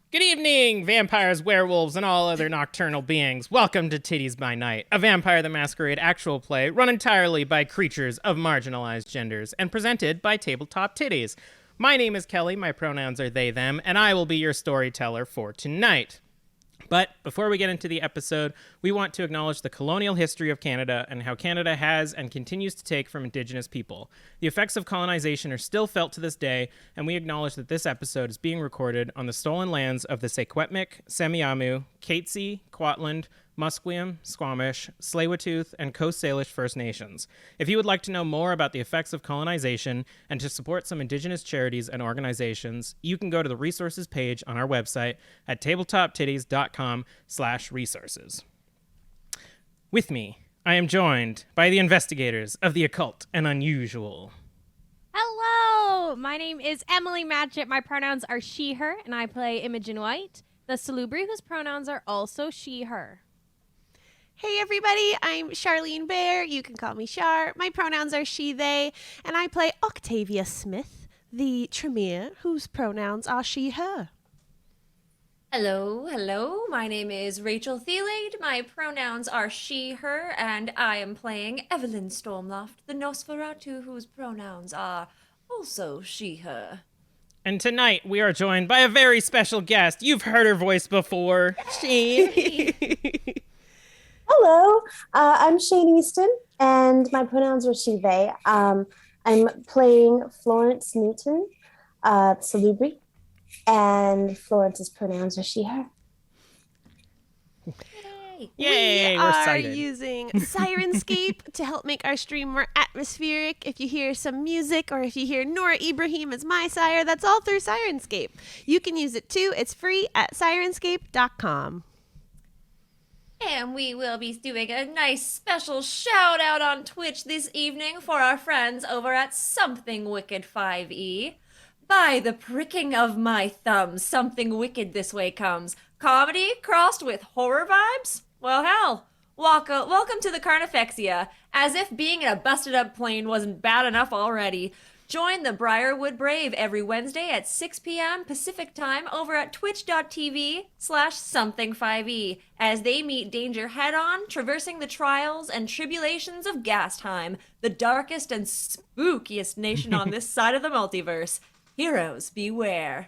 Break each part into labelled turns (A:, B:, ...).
A: Good evening, vampires, werewolves, and all other nocturnal beings. Welcome to Tiddies By Night, a Vampire the Masquerade actual play run entirely by creatures of marginalized genders and presented by Tabletop Tiddies. My name is Kelly, my pronouns are they, them, and I will be your storyteller for tonight. But before we get into the episode, we want to acknowledge the colonial history of Canada and how Canada has and continues to take from Indigenous people. The effects of colonization are still felt to this day, and we acknowledge that this episode is being recorded on the stolen lands of the Secwepemc, Semiahmoo, Katzie, Kwantlen, Musqueam, Squamish, Tsleil-Waututh, and Coast Salish First Nations. If you would like to know more about the effects of colonization and to support some Indigenous charities and organizations, you can go to the resources page on our website at tabletoptiddies.com/resources. With me, I am joined by the investigators of the occult and unusual.
B: Hello! My name is Emily Matchette. My pronouns are she, her, and I play Imogen Wright, the Salubri whose pronouns are also she, her.
C: Hey everybody, I'm Charlene Bear. You can call me Char. My pronouns are she, they, and I play Octavia Smith, the Tremere, whose pronouns are she, her.
D: Hello. My name is Rachel Theilade. My pronouns are she, her, and I am playing Evelyn Stormloft, the Nosferatu, whose pronouns are also she, her.
A: And tonight we are joined by a very special guest. You've heard her voice before. Shayne.
E: Hello, I'm Shayne Eastin, and my pronouns are she, they. I'm playing Florence Newton, Salubri, and Florence's pronouns are she, her.
A: Yay,
C: we
A: we're
C: are
A: excited.
C: using Sirenscape to help make our stream more atmospheric. If you hear some music or if you hear Nora Ibrahim as my sire, that's all through Sirenscape. You can use it too. It's free at sirenscape.com.
D: And we will be doing a nice special shout out on Twitch this evening for our friends over at Something Wicked 5e. By the pricking of my thumb, something wicked this way comes. Comedy crossed with horror vibes? Well, hell, welcome to the Carnifexia. As if being in a busted up plane wasn't bad enough already. Join the Briarwood Brave every Wednesday at 6 p.m. Pacific Time over at twitch.tv/something5e as they meet danger head-on, traversing the trials and tribulations of Gastheim, the darkest and spookiest nation on this side of the multiverse. Heroes beware.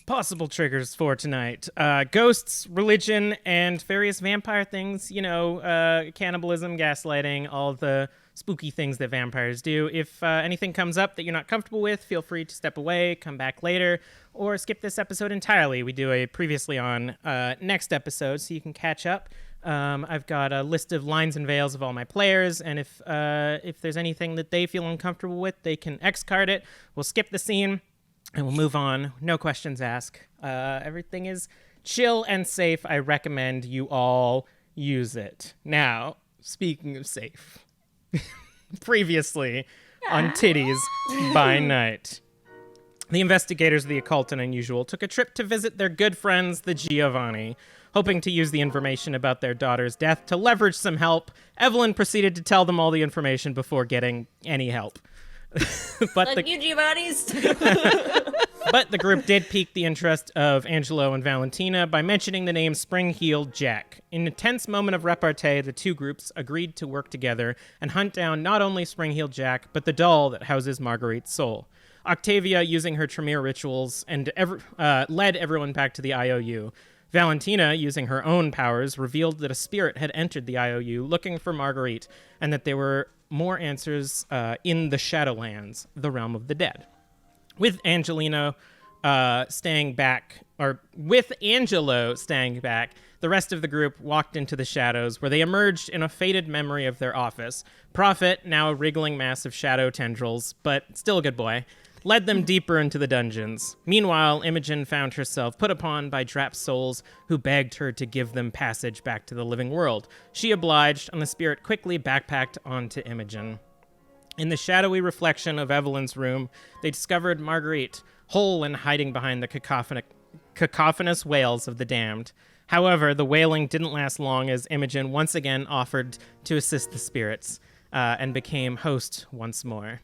A: Possible triggers for tonight. Ghosts, religion, and various vampire things. Cannibalism, gaslighting, all the spooky things that vampires do. If anything comes up that you're not comfortable with, feel free to step away, come back later, or skip this episode entirely. We do a previously on next episode, so you can catch up. I've got a list of lines and veils of all my players, and if there's anything that they feel uncomfortable with, they can X-card it. We'll skip the scene, and we'll move on. No questions asked. Everything is chill and safe. I recommend you all use it. Now, speaking of safe, previously on Tiddies By Night, the investigators of the occult and unusual took a trip to visit their good friends, the Giovanni. Hoping to use the information about their daughter's death to leverage some help, Evelyn proceeded to tell them all the information before getting any help. But
D: Like you Giovanni's.
A: But the group did pique the interest of Angelo and Valentina by mentioning the name Spring-Heeled Jack. In a tense moment of repartee, the two groups agreed to work together and hunt down not only Spring-Heeled Jack, but the doll that houses Marguerite's soul. Octavia, using her Tremere rituals, and led everyone back to the IOU. Valentina, using her own powers, revealed that a spirit had entered the IOU looking for Marguerite, and that there were more answers in the Shadowlands, the realm of the dead. With Angelo staying back, the rest of the group walked into the shadows, where they emerged in a faded memory of their office. Prophet, now a wriggling mass of shadow tendrils, but still a good boy, led them deeper into the dungeons. Meanwhile, Imogen found herself put upon by trapped souls who begged her to give them passage back to the living world. She obliged, and the spirit quickly backpacked onto Imogen. In the shadowy reflection of Evelyn's room, they discovered Marguerite, whole and hiding behind the cacophonous wails of the damned. However, the wailing didn't last long as Imogen once again offered to assist the spirits and became host once more.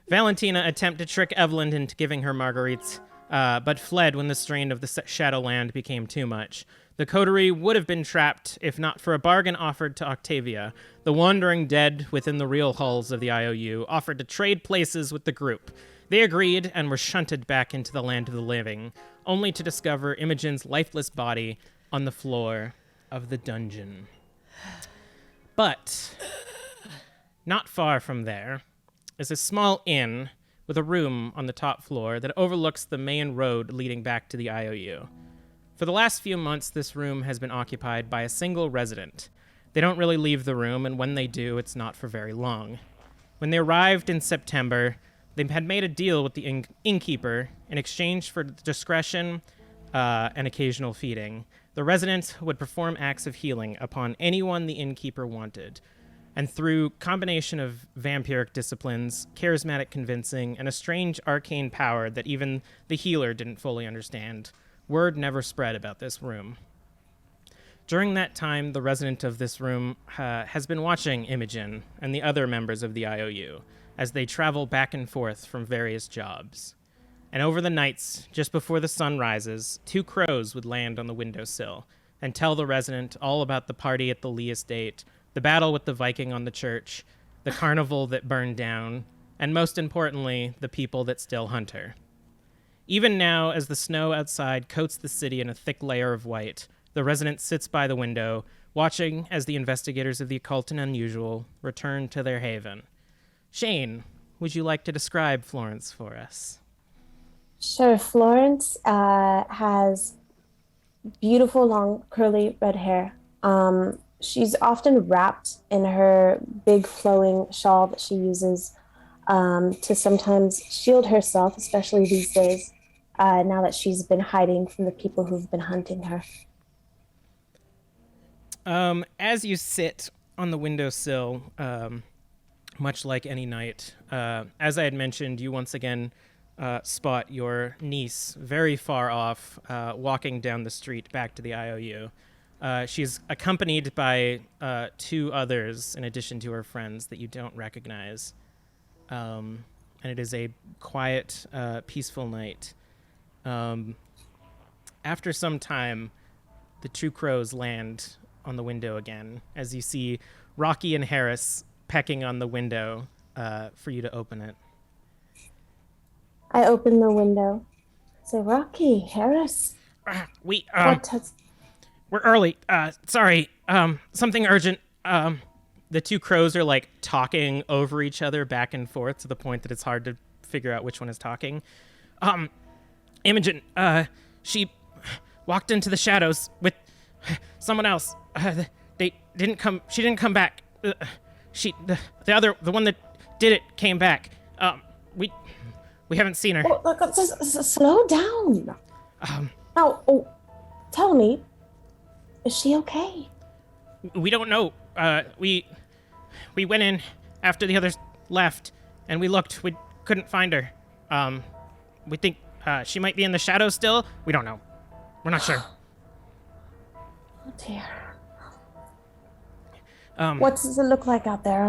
A: Valentina attempted to trick Evelyn into giving her Marguerite's but fled when the strain of the Shadowland became too much. The coterie would have been trapped if not for a bargain offered to Octavia. The wandering dead within the real halls of the IOU offered to trade places with the group. They agreed and were shunted back into the land of the living, only to discover Imogen's lifeless body on the floor of the dungeon. But not far from there is a small inn with a room on the top floor that overlooks the main road leading back to the IOU. For the last few months, this room has been occupied by a single resident. They don't really leave the room, and when they do, it's not for very long. When they arrived in September, they had made a deal with the innkeeper in exchange for discretion and occasional feeding. The resident would perform acts of healing upon anyone the innkeeper wanted. And through combination of vampiric disciplines, charismatic convincing, and a strange arcane power that even the healer didn't fully understand, word never spread about this room. During that time, the resident of this room has been watching Imogen and the other members of the IOU as they travel back and forth from various jobs. And over the nights, just before the sun rises, 2 crows would land on the windowsill and tell the resident all about the party at the Lee estate, the battle with the Viking on the church, the carnival that burned down, and most importantly, the people that still hunt her. Even now, as the snow outside coats the city in a thick layer of white, the resident sits by the window, watching as the investigators of the occult and unusual return to their haven. Shayne, would you like to describe Florence for us?
E: Sure. Florence has beautiful, long, curly red hair. She's often wrapped in her big flowing shawl that she uses to sometimes shield herself, especially these days, now that she's been hiding from the people who've been hunting her.
A: As you sit on the windowsill, much like any night, as I had mentioned, you once again spot your niece very far off, walking down the street back to the IOU. She's accompanied by 2 others in addition to her friends that you don't recognize. And it is a quiet, peaceful night. After some time, the 2 crows land on the window again, as you see Rocky and Harris pecking on the window for you to open it.
E: I open the window. Say, Rocky, Harris.
A: We're early. Sorry. Something urgent. The 2 crows are like talking over each other back and forth to the point that it's hard to figure out which one is talking. Imogen, she walked into the shadows with someone else. They didn't come. She didn't come back. The one that did it came back. We haven't seen her.
E: Oh, look, slow down. Tell me, is she okay?
A: We don't know. We went in after the others left, and we looked. We couldn't find her. We think she might be in the shadows still. We don't know. We're not sure.
E: Oh dear. What does it look like out there?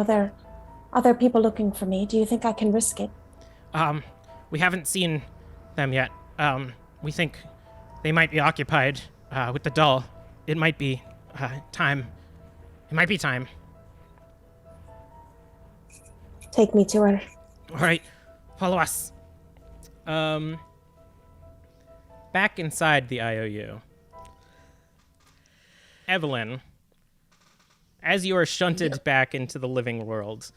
E: Are there people looking for me? Do you think I can risk it?
A: We haven't seen them yet. We think they might be occupied with the doll. It might be time. It might be time.
E: Take me to her.
A: All right, follow us. Back inside the IOU. Evelyn, as you are shunted back into the living world,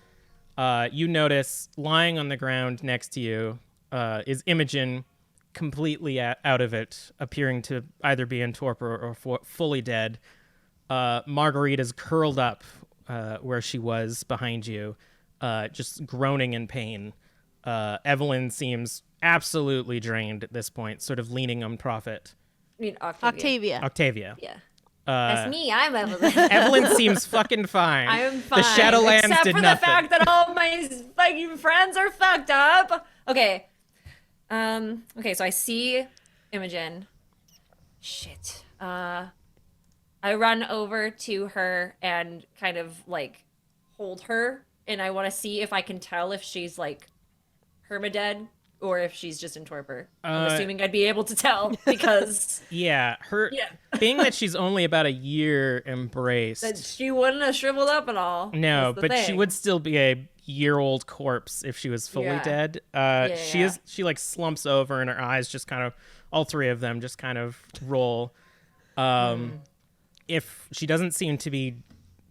A: you notice lying on the ground next to you is Imogen, completely out of it, appearing to either be in torpor or fully dead. Marguerite is curled up where she was behind you, just groaning in pain. Evelyn seems absolutely drained at this point, sort of leaning on Prophet.
D: I mean, Octavia.
A: Octavia.
D: Yeah. That's me. I'm Evelyn.
A: Evelyn seems fucking fine.
D: I am fine.
A: The Shadowlands
D: except
A: did
D: for
A: nothing.
D: the fact that all my Viking friends are fucked up. Okay. Okay, so I see Imogen. Shit. I run over to her and kind of like hold her, and I want to see if I can tell if she's like permadead or if she's just in torpor. I'm assuming I'd be able to tell because
A: Yeah, being that she's only about a year embraced.
D: that she wouldn't have shriveled up at all.
A: No,
D: That's the
A: but she
D: thing.
A: would still be a year-old corpse if she was fully
D: Yeah.
A: dead. She like slumps over and her eyes just kind of, all three of them just kind of roll. If she doesn't seem to be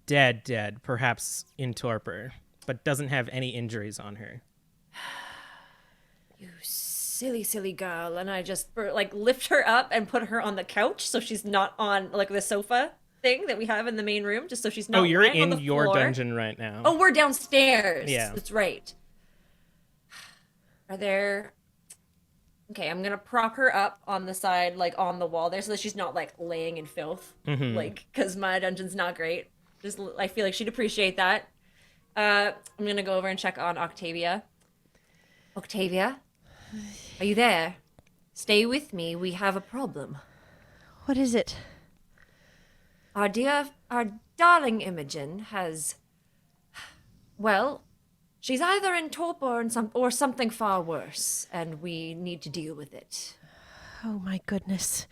A: dead, perhaps in torpor, but doesn't have any injuries on her.
D: You silly girl, and I just like lift her up and put her on the couch so she's not on like the sofa thing that we have in the main room, just so she's not.
A: Oh, you're
D: lying on
A: in
D: the
A: your
D: floor.
A: dungeon right now.
D: Oh, we're downstairs.
A: Yeah.
D: That's right. Are there? Okay, I'm gonna prop her up on the side, like on the wall there, so that she's not like laying in filth, like because my dungeon's not great. Just I feel like she'd appreciate that. I'm gonna go over and check on Octavia. Octavia, are you there? Stay with me. We have a problem.
C: What is it?
D: Our darling Imogen has, well, she's either in torpor or something far worse, and we need to deal with it.
C: Oh my goodness.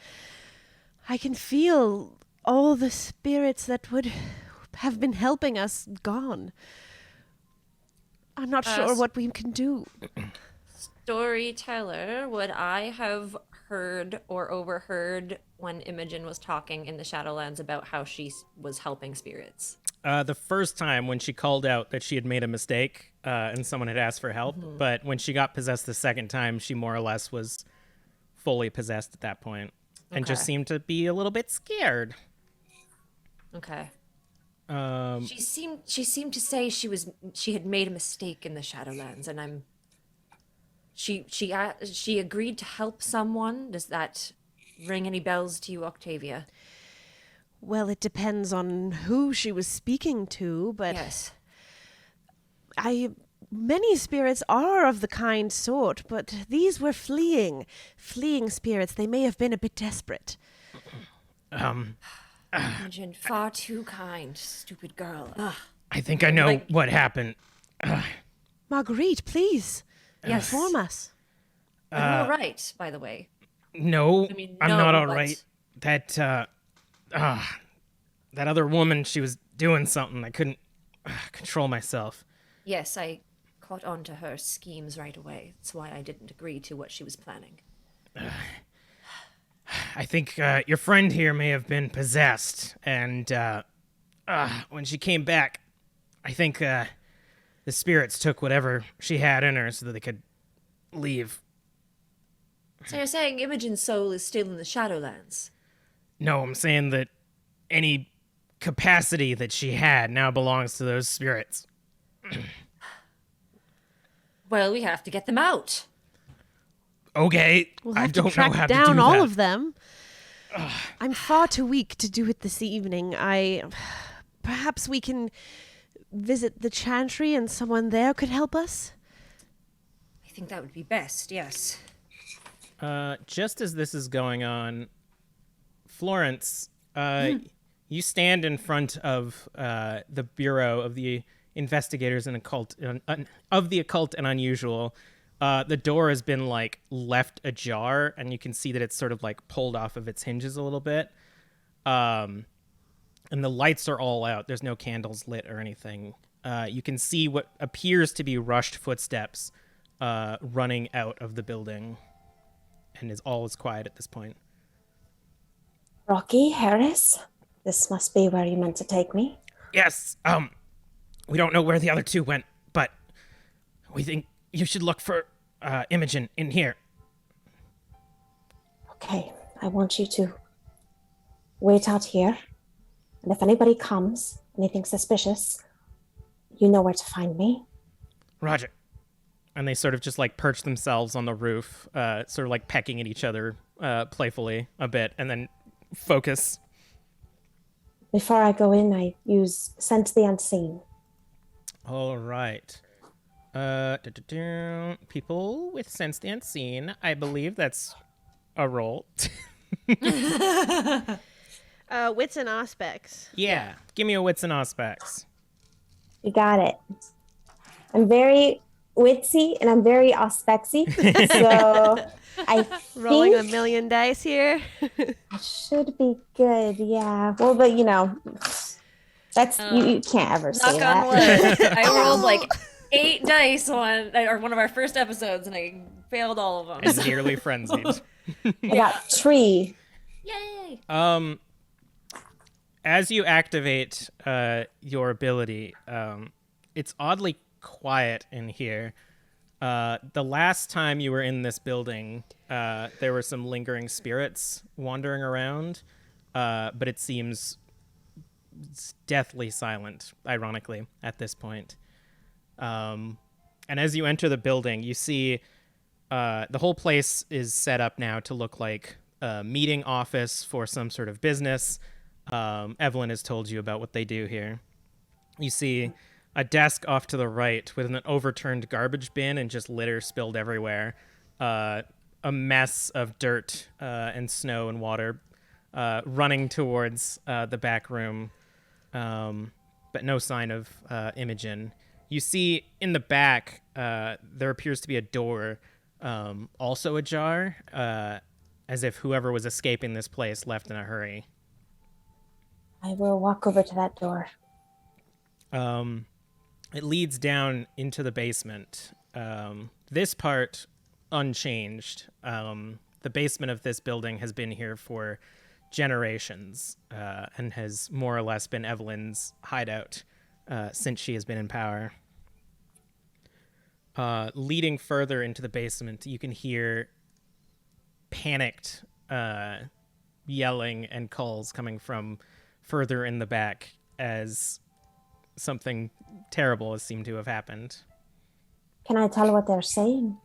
C: I can feel all the spirits that would have been helping us gone. I'm not sure what we can do.
D: Storyteller, would I have heard or overheard when Imogen was talking in the Shadowlands about how she was helping spirits?
A: The first time when she called out that she had made a mistake and someone had asked for help, but when she got possessed the second time, she more or less was fully possessed at that point and just
D: Okay.
A: seemed to be a little bit scared.
D: Okay. She seemed to say she had made a mistake in the Shadowlands, and she agreed to help someone. Does that ring any bells to you, Octavia?
C: Well, it depends on who she was speaking to, but
D: Yes.
C: many spirits are of the kind sort, but these were fleeing spirits. They may have been a bit desperate.
D: Imogen, far too kind, stupid girl. Ugh.
A: I think I know what happened.
C: Marguerite, please
D: Yes.
C: inform us.
D: Are you all right, by the way?
A: No,
D: mean,
A: I'm
D: no,
A: not all
D: but-
A: right. That other woman, she was doing something. I couldn't control myself.
D: Yes, I caught on to her schemes right away. That's why I didn't agree to what she was planning.
A: I think your friend here may have been possessed, and when she came back, I think the spirits took whatever she had in her so that they could leave.
D: So you're saying Imogen's soul is still in the Shadowlands?
A: No, I'm saying that any capacity that she had now belongs to those spirits.
D: Well, we have to get them out.
A: Okay,
C: We'll
A: I
C: have
A: don't
C: to track
A: know how to
C: down
A: do
C: all
A: that.
C: of them. I'm far too weak to do it this evening. Perhaps we can visit the chantry and someone there could help us?
D: I think that would be best, yes.
A: Just as this is going on, Florence, you stand in front of the Bureau of the Investigators and of the Occult and Unusual. The door has been like left ajar, and you can see that it's sort of like pulled off of its hinges a little bit. And the lights are all out. There's no candles lit or anything. You can see what appears to be rushed footsteps running out of the building, and all is quiet at this point.
E: Rocky, Harris, this must be where you meant to take me.
A: Yes, we don't know where the other two went, but we think you should look for Imogen in here.
E: Okay, I want you to wait out here. And if anybody comes, anything suspicious, you know where to find me.
A: Roger. And they sort of just like perch themselves on the roof, sort of like pecking at each other playfully a bit, and then focus.
E: Before I go in, I use Sense the Unseen.
A: All right. People with Sense the Unseen, I believe that's a roll.
C: Wits and aspects.
A: Yeah, give me a wits and aspects.
E: You got it. I'm very witsy and I'm very auspexy. So I
C: Rolling a
E: think
C: million dice here.
E: I should be good. Yeah. Well, but that's you can't ever say
D: Knock on
E: that.
D: wood. I rolled like 8 dice one of our first episodes, and I failed all of them.
A: And nearly frenzied.
E: I got 3.
D: Yay!
A: As you activate your ability, it's oddly quiet in here. The last time you were in this building, there were some lingering spirits wandering around, but it seems deathly silent, ironically, at this point. And as you enter the building, you see the whole place is set up now to look like a meeting office for some sort of business. Evelyn has told you about what they do here. You see a desk off to the right with an overturned garbage bin and just litter spilled everywhere. A mess of dirt and snow and water running towards the back room, but no sign of Imogen. You see in the back, there appears to be a door also ajar, as if whoever was escaping this place left in a hurry.
E: I will walk over to that door.
A: It leads down into the basement. This part unchanged. The basement of this building has been here for generations and has more or less been Evelyn's hideout since she has been in power. Leading further into the basement, you can hear panicked yelling and calls coming from further in the back as something terrible has seemed to have happened.
E: Can I tell what they're saying?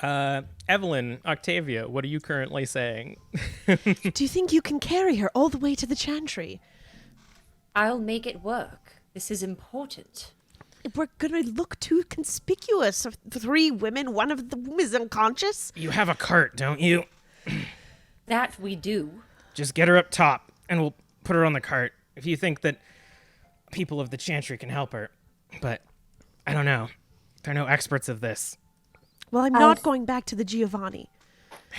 A: Evelyn, Octavia, what are you currently saying?
C: Do you think you can carry her all the way to the chantry?
D: I'll make it work. This is important.
C: We're gonna look too conspicuous. 3 women, one of them is unconscious.
A: You have a cart, don't you?
D: That we do.
A: Just get her up top, and we'll put her on the cart. If you think that people of the Chantry can help her. But I don't know. They're no experts of this.
C: Well, I'm not going back to the Giovanni.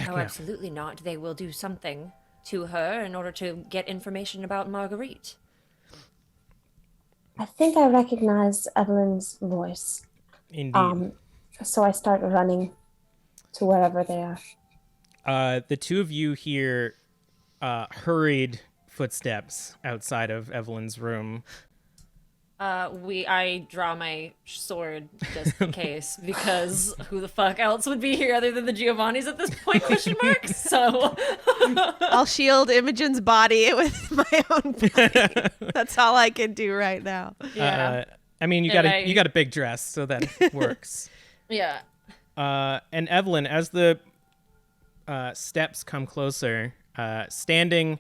D: No, absolutely not. They will do something to her in order to get information about Marguerite.
E: I think I recognized Evelyn's voice.
A: Indeed.
E: So I start running to wherever they are.
A: The two of you hear hurried footsteps outside of Evelyn's room.
D: I draw my sword just in case, because who the fuck else would be here other than the Giovannis at this point, question mark? So
C: I'll shield Imogen's body with my own body. That's all I can do right now.
D: yeah.
A: I mean, you got a big dress, so that works.
D: Yeah.
A: And Evelyn, as the steps come closer, standing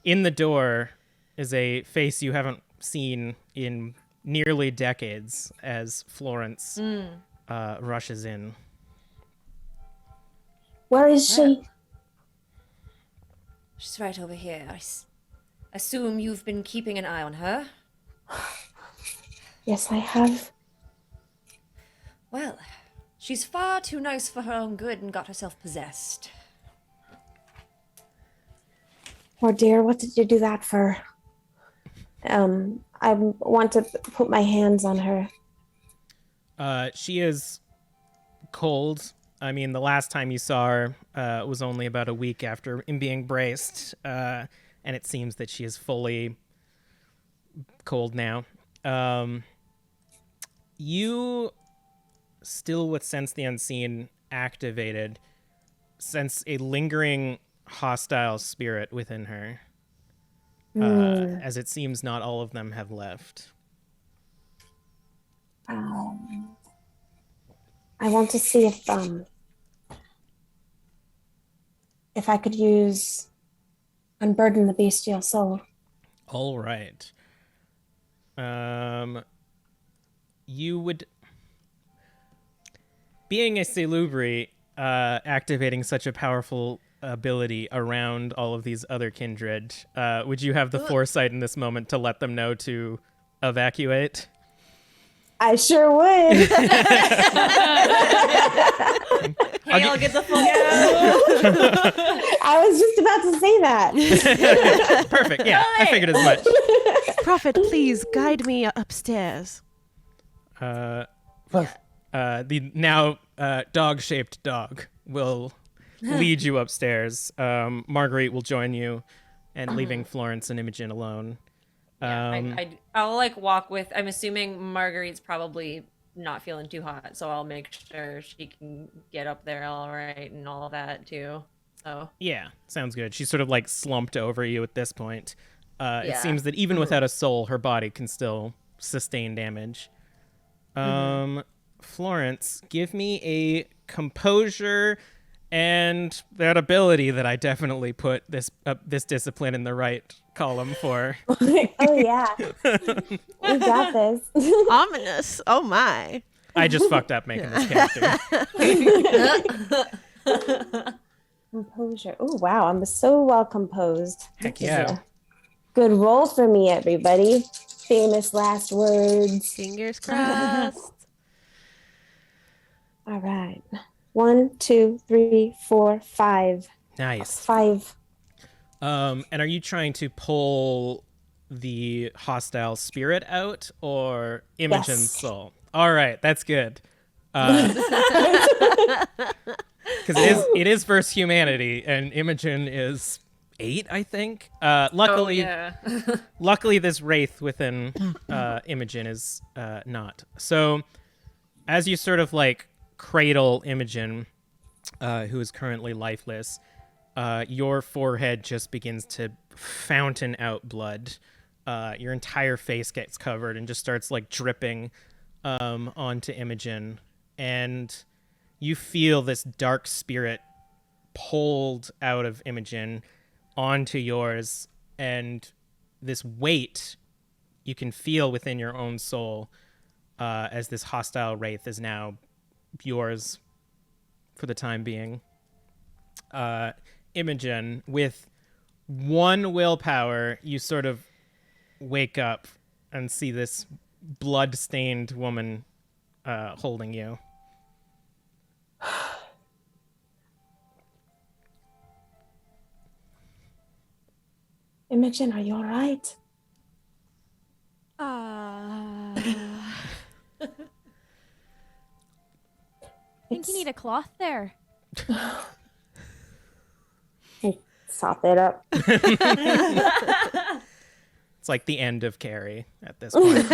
A: in the door is a face you haven't seen in nearly decades as Florence rushes in.
E: Where is she?
D: She's right over here. Assume you've been keeping an eye on her.
E: Yes, I have.
D: Well, she's far too nice for her own good and got herself possessed.
E: Oh dear, what did you do that for? I want to put my hands on her.
A: She is cold. I mean, the last time you saw her was only about a week after being braced, and it seems that she is fully cold now. You, still with Sense the Unseen activated, sense a lingering hostile spirit within her. As it seems not all of them have left.
E: I want to see if I could use Unburden the Bestial Soul.
A: All right. You would... Being a Salubri, activating such a powerful ability around all of these other kindred, would you have the foresight in this moment to let them know to evacuate?
E: I sure would.
D: Hey, I'll get the fuck out.
E: I was just about to say that.
A: Perfect. Yeah, I figured as much.
C: Prophet, please guide me upstairs.
A: The now dog-shaped dog will lead you upstairs. Marguerite will join you, and leaving Florence and Imogen alone.
D: I'll like walk with. I'm assuming Marguerite's probably not feeling too hot, so I'll make sure she can get up there all right and all that too. So
A: Yeah, sounds good. She's sort of like slumped over you at this point. It
D: Yeah.
A: seems that even without a soul, her body can still sustain damage. Florence, give me a composure and that ability that I definitely put this discipline in the right column for.
E: Oh yeah, we got this.
C: Ominous. Oh my.
A: I just fucked up making this character.
E: Composure. Oh wow, I'm so well composed.
A: Heck
E: This is
A: yeah.
E: a good roll for me, everybody. Famous last words.
C: Fingers crossed.
E: All right. 1, 2, 3, 4, 5.
A: Nice.
E: 5.
A: And are you trying to pull the hostile spirit out or Imogen's
E: Yes.
A: soul? All right, that's good. Because it is versus humanity, and Imogen is 8, I think. Luckily, luckily, this wraith within Imogen is not. So, as you sort of like cradle Imogen, who is currently lifeless, your forehead just begins to fountain out blood. Your entire face gets covered and just starts like dripping onto Imogen, and you feel this dark spirit pulled out of Imogen onto yours, and this weight you can feel within your own soul as this hostile wraith is now yours for the time being. Imogen, with 1 willpower, you sort of wake up and see this blood-stained woman holding you.
E: Imogen, are you all right?
B: I think you need a cloth there.
E: Hey, sop it up.
A: It's like the end of Carrie at this point.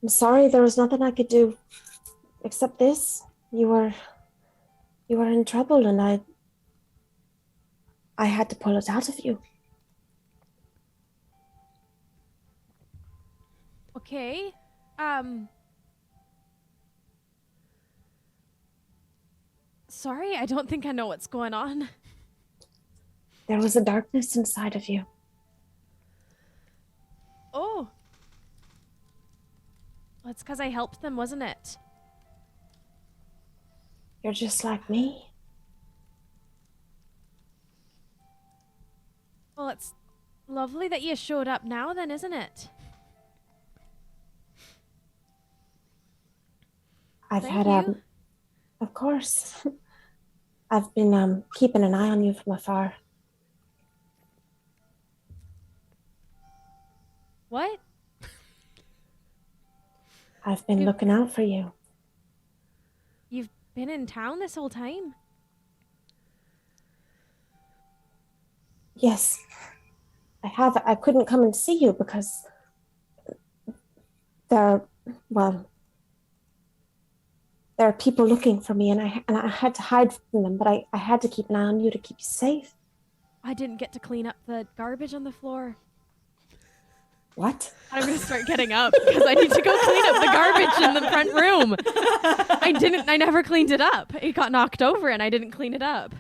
E: I'm sorry, there was nothing I could do except this. You were in trouble, and I had to pull it out of you.
B: Okay. Sorry, I don't think I know what's going on.
E: There was a darkness inside of you.
B: Oh. Well, it's because I helped them, wasn't it?
E: You're just like me.
B: Well, it's lovely that you showed up now then, isn't it?
E: I've
B: Thank
E: had
B: you.
E: of course. I've been keeping an eye on you from afar.
B: What?
E: I've been
B: You-
E: looking out for you.
B: You've been in town this whole time?
E: Yes, I have. I couldn't come and see you because there are people looking for me, and I had to hide from them. But I had to keep an eye on you to keep you safe.
B: I didn't get to clean up the garbage on the floor.
E: What?
B: I'm gonna start getting up because I need to go clean up the garbage in the front room. I never cleaned it up. It got knocked over and I didn't clean it up.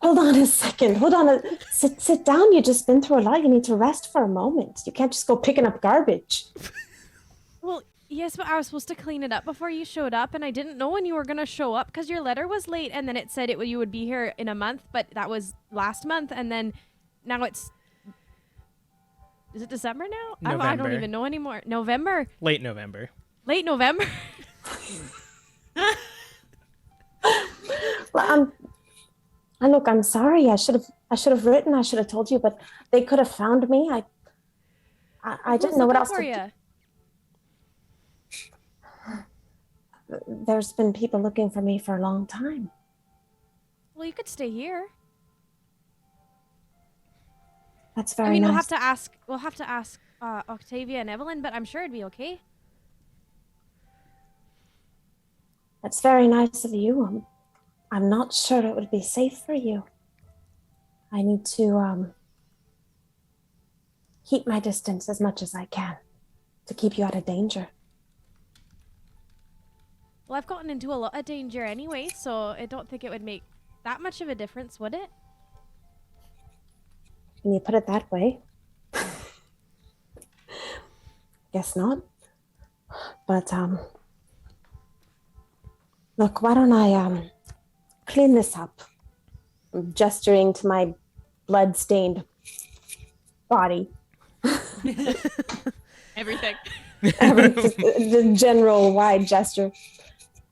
E: Hold on a second. Hold on. Sit down. You've just been through a lot. You need to rest for a moment. You can't just go picking up garbage.
B: Well, yes, but I was supposed to clean it up before you showed up, and I didn't know when you were gonna show up because your letter was late, and then it said you would be here in a month, but that was last month, and then now it's Is it December now? I
A: November.
B: don't even know anymore. November?
A: Late November.
B: Late November?
E: Well, look, I'm sorry. I should have written. I should have told you, but they could have found me. I didn't know what else to do. There's been people looking for me for a long time.
B: Well, you could stay here.
E: That's very
B: I mean,
E: nice.
B: we'll have to ask Octavia and Evelyn, but I'm sure it'd be okay.
E: That's very nice of you. I'm not sure it would be safe for you. I need to keep my distance as much as I can to keep you out of danger.
B: Well, I've gotten into a lot of danger anyway, so I don't think it would make that much of a difference, would it?
E: When you put it that way. Guess not. But look, why don't I clean this up? I'm gesturing to my blood-stained body.
B: Everything.
E: The general wide gesture.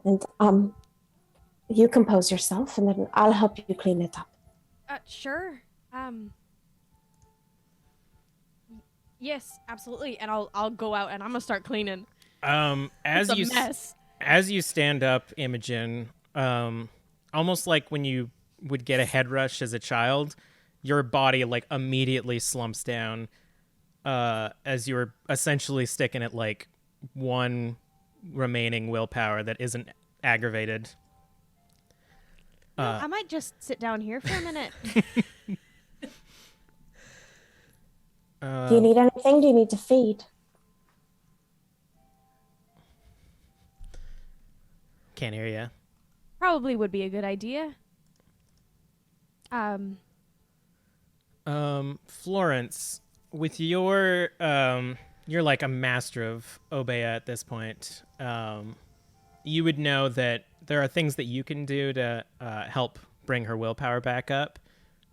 E: And you compose yourself, and then I'll help you clean it up.
B: Sure. Yes, absolutely. And I'll go out and I'm gonna start cleaning.
A: As
B: It's a mess.
A: As you stand up, Imogen, almost like when you would get a head rush as a child, your body like immediately slumps down, as you're essentially sticking at like one remaining willpower that isn't aggravated.
B: I might just sit down here for a minute.
E: Do you need anything? Do you need to feed?
A: Can't hear you.
B: Probably would be a good idea.
A: Florence, with your you're like a master of Obeah at this point. You would know that there are things that you can do to help bring her willpower back up.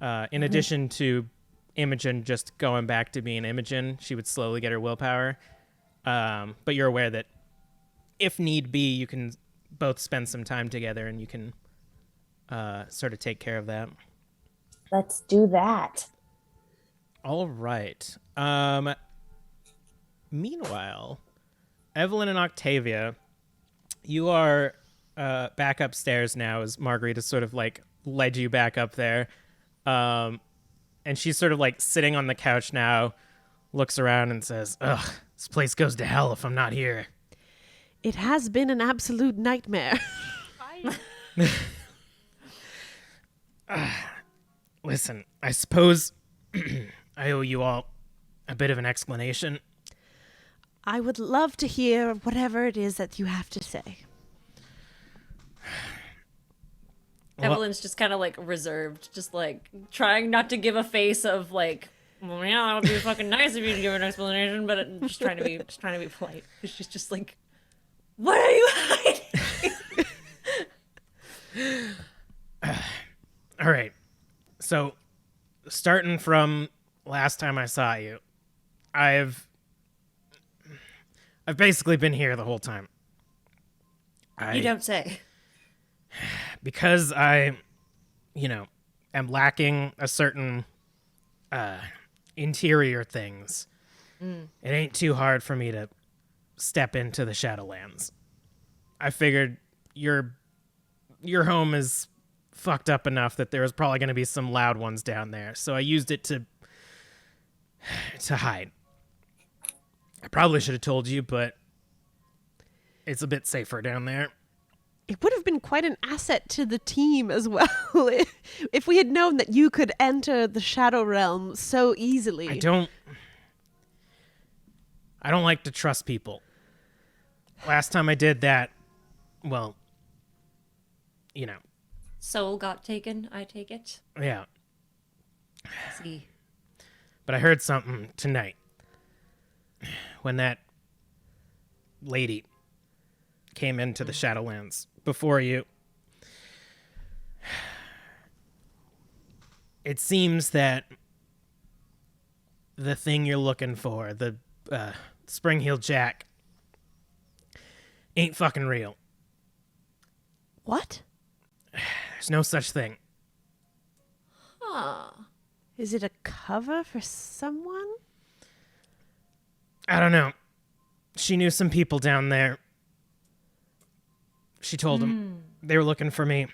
A: In addition to Imogen just going back to being Imogen, she would slowly get her willpower. But you're aware that if need be, you can both spend some time together and you can sort of take care of that.
E: Let's do that.
A: All right. Meanwhile, Evelyn and Octavia, you are back upstairs now as Marguerite has sort of like led you back up there. And she's sort of like sitting on the couch now, looks around and says, "Ugh, this place goes to hell if I'm not here."
C: It has been an absolute nightmare.
A: Listen, I suppose I owe you all a bit of an explanation.
C: I would love to hear whatever it is that you have to say.
A: Well,
D: Evelyn's just kind of like reserved, just like trying not to give a face of like, well, yeah, that would be fucking nice if you could give an explanation, but just trying to be polite. She's just like, what are you hiding?
A: all right. So, starting from last time I saw you, I've basically been here the whole time.
D: You don't say.
A: Because I, am lacking a certain interior things. It ain't too hard for me to step into the Shadowlands. I figured your home is fucked up enough that there was probably going to be some loud ones down there, so I used it to hide. I probably should have told you, but it's a bit safer down there.
C: It would have been quite an asset to the team as well if we had known that you could enter the Shadow Realm so easily.
A: I don't like to trust people. Last time I did that, well,
D: Soul got taken, I take it.
A: yeah.
D: See.
A: But I heard something tonight when that lady came into the Shadowlands before you. It seems that the thing you're looking for, the spring-heeled jack, ain't fucking real.
C: What?
A: There's no such thing.
D: Huh.
C: Is it a cover for someone?
A: I don't know. She knew some people down there. She told them they were looking for me.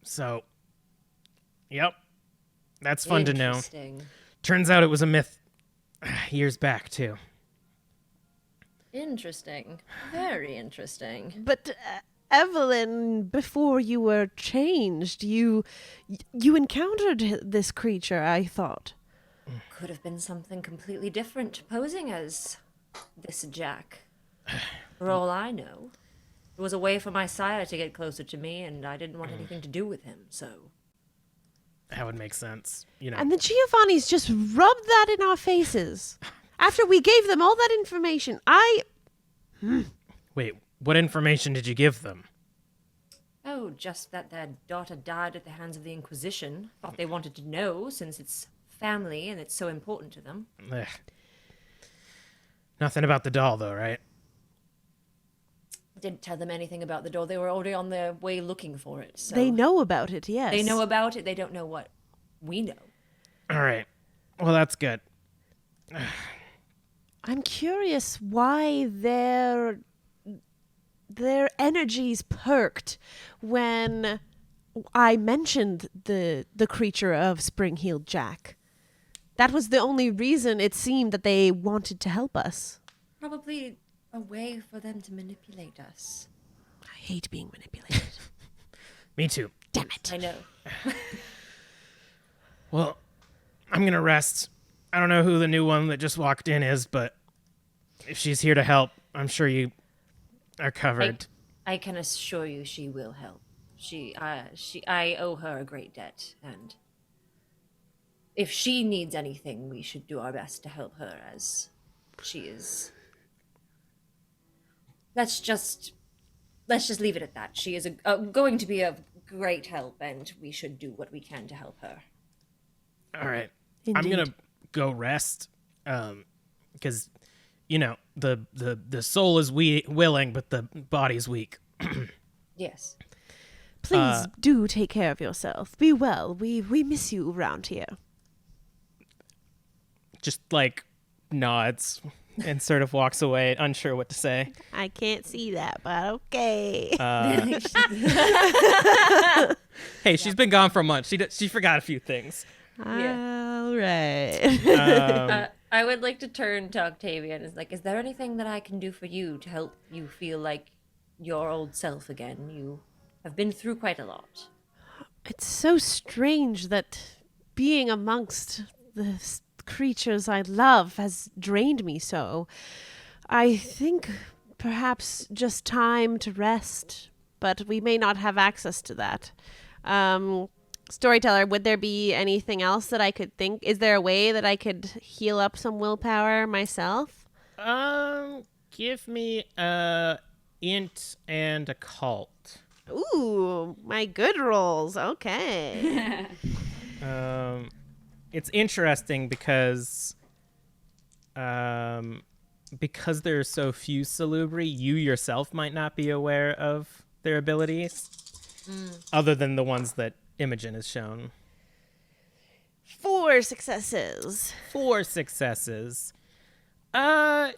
A: So, yep. That's fun to know.
D: Interesting.
A: Turns out it was a myth years back, too.
D: Interesting. Very interesting.
C: But Evelyn, before you were changed, you encountered this creature, I thought.
D: Could have been something completely different, posing as this Jack. For all I know. It was a way for my sire to get closer to me, and I didn't want anything to do with him, so...
A: That would make sense, you know.
C: And the Giovannis just rubbed that in our faces. After we gave them all that information,
A: Wait, what information did you give them?
D: Oh, just that their daughter died at the hands of the Inquisition. Thought they wanted to know, since it's family and it's so important to them.
A: Ugh. Nothing about the doll, though, right?
D: Didn't tell them anything about the doll. They were already on their way looking for it. So
C: they know about it, yes.
D: They know about it. They don't know what we know.
A: All right. Well, that's good.
C: I'm curious why their energies perked when I mentioned the creature of Spring-Heeled Jack. That was the only reason it seemed that they wanted to help us.
D: Probably a way for them to manipulate us.
C: I hate being manipulated.
A: Me too.
C: Damn it.
D: I know.
A: Well, I'm going to rest. I don't know who the new one that just walked in is, but if she's here to help, I'm sure you are covered.
D: I can assure you she will help. I owe her a great debt, and if she needs anything, we should do our best to help her, as she is... Let's just leave it at that. She is going to be of great help, and we should do what we can to help her.
A: All right.
C: Indeed.
A: I'm going to go rest because, you know, the soul is willing, but the body's weak.
D: Yes.
C: Please do take care of yourself. Be well. We miss you around here.
A: Just, like, nods and sort of walks away, unsure what to say.
C: I can't see that, but okay.
A: Hey, she's been gone for a month. She forgot a few things.
C: All right.
D: I would like to turn to Octavia and is like, is there anything that I can do for you to help you feel like your old self again? You have been through quite a lot.
C: It's so strange that being amongst the creatures I love has drained me so. I think perhaps just time to rest, but we may not have access to that. Storyteller, would there be anything else that I could think? Is there a way that I could heal up some willpower myself?
A: Give me a int and a cult.
C: Ooh, my good rolls. Okay.
A: It's interesting because there's so few Salubri, you yourself might not be aware of their abilities, other than the ones that Imogen has shown.
C: 4 successes.
A: 4 successes. Yeah,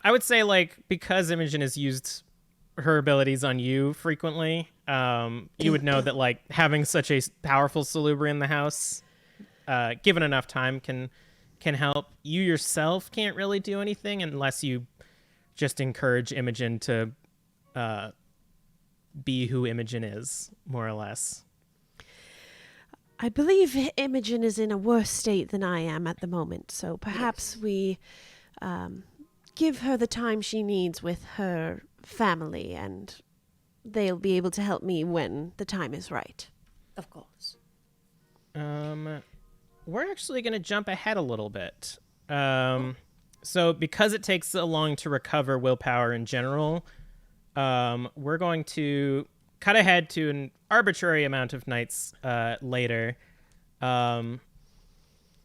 A: I would say, like, because Imogen has used her abilities on you frequently, you would know that, like, having such a powerful Salubri in the house, given enough time, can help. You yourself can't really do anything unless you just encourage Imogen to be who Imogen is, more or less.
C: I believe Imogen is in a worse state than I am at the moment, so perhaps we give her the time she needs with her family, and they'll be able to help me when the time is right.
D: Of course.
A: We're actually going to jump ahead a little bit. So because it takes so long to recover willpower in general, we're going to cut ahead to an arbitrary amount of nights later.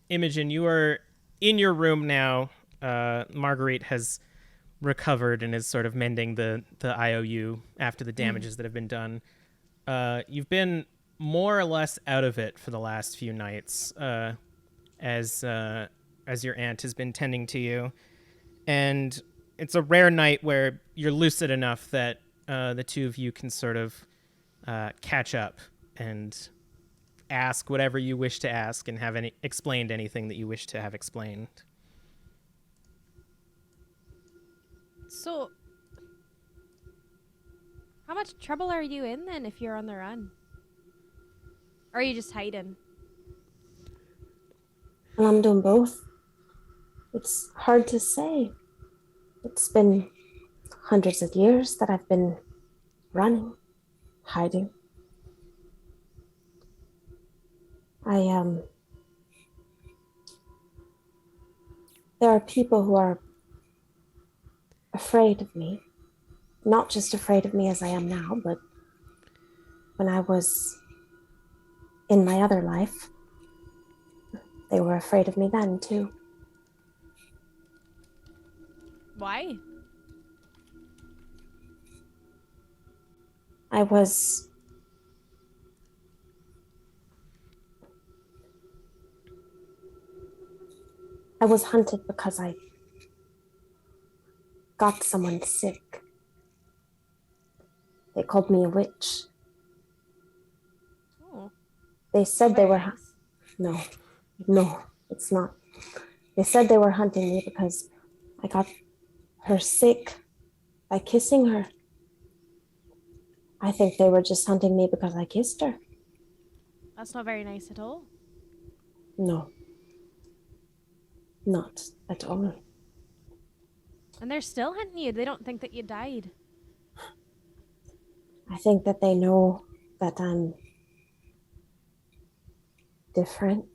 A: Imogen, you are in your room now. Marguerite has recovered and is sort of mending the IOU after the damages that have been done. You've been more or less out of it for the last few nights, as your aunt has been tending to you, and it's a rare night where you're lucid enough that the two of you can sort of catch up and ask whatever you wish to ask and have explained anything that you wish to have explained.
B: So, how much trouble are you in then if you're on the run? Or are you just hiding?
E: Well, I'm doing both. It's hard to say. It's been hundreds of years that I've been running, hiding. There are people who are afraid of me. Not just afraid of me as I am now, but when I was in my other life, they were afraid of me then too.
B: Why?
E: I was hunted because I got someone sick. They called me a witch.
B: Oh.
E: They said they were... No, it's not. They said they were hunting me because I got her sick by kissing her. I think they were just hunting me because I kissed her.
B: That's not very nice at all.
E: No. Not at all.
B: And they're still hunting you. They don't think that you died.
E: I think that they know that I'm different.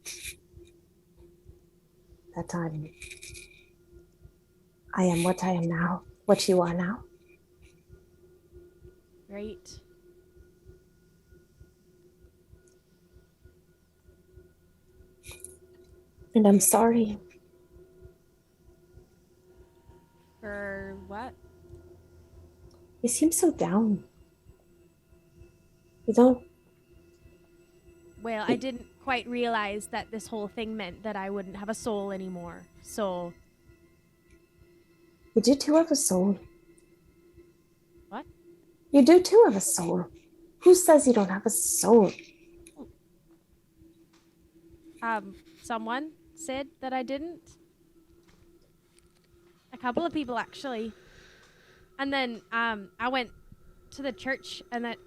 E: That I am what I am now, what you are now.
B: Right.
E: And I'm sorry.
B: For what?
E: You seem so down. You don't...
B: Well, I didn't quite realize that this whole thing meant that I wouldn't have a soul anymore. So...
E: You do too have a soul.
B: What?
E: You do too have a soul. Who says you don't have a soul?
B: Someone said that I didn't. A couple of people, actually. And then, I went to the church, and that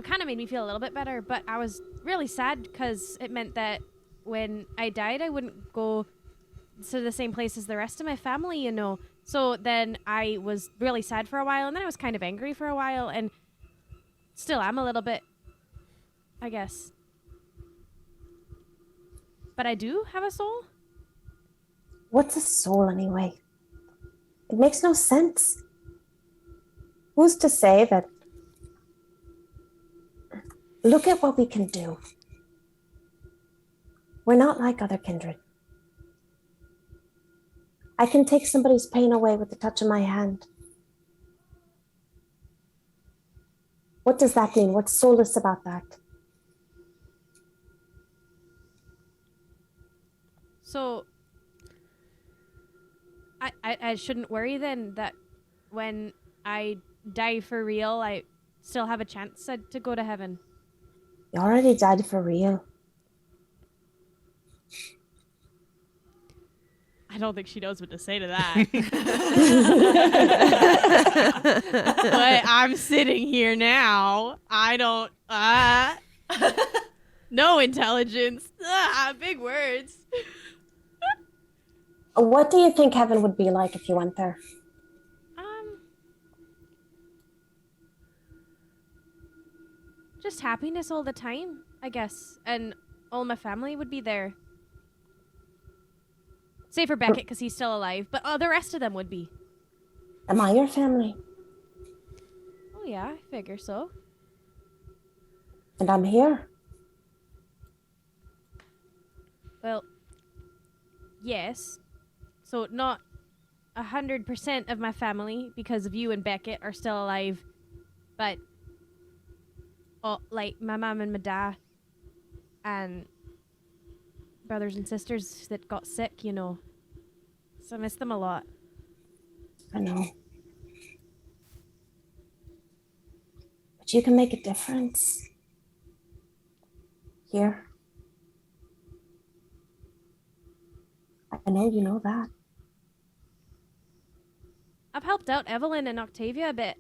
B: kind of made me feel a little bit better, but I was really sad because it meant that when I died, I wouldn't go to the same place as the rest of my family, you know. So then I was really sad for a while, and then I was kind of angry for a while, and still am a little bit, I guess. But I do have a soul?
E: What's a soul anyway? It makes no sense. Who's to say that... Look at what we can do. We're not like other kindred. I can take somebody's pain away with the touch of my hand. What does that mean? What's soulless about that?
B: So, I shouldn't worry then that when I die for real, I still have a chance to go to heaven.
E: You already died for real.
B: I don't think she knows what to say to that. But I'm sitting here now. I don't, no intelligence. Big words.
E: What do you think heaven would be like if you went there?
B: Just happiness all the time, I guess. And all my family would be there. Save for Beckett, because he's still alive. But the rest of them would be.
E: Am I your family?
B: Oh, yeah, I figure so.
E: And I'm here.
B: Well, yes. So not 100% of my family, because of you and Beckett, are still alive. But, like, my mom and my dad and brothers and sisters that got sick, you know. So I miss them a lot.
E: I know. But you can make a difference. Here. I know you know that.
B: I've helped out Evelyn and Octavia a bit.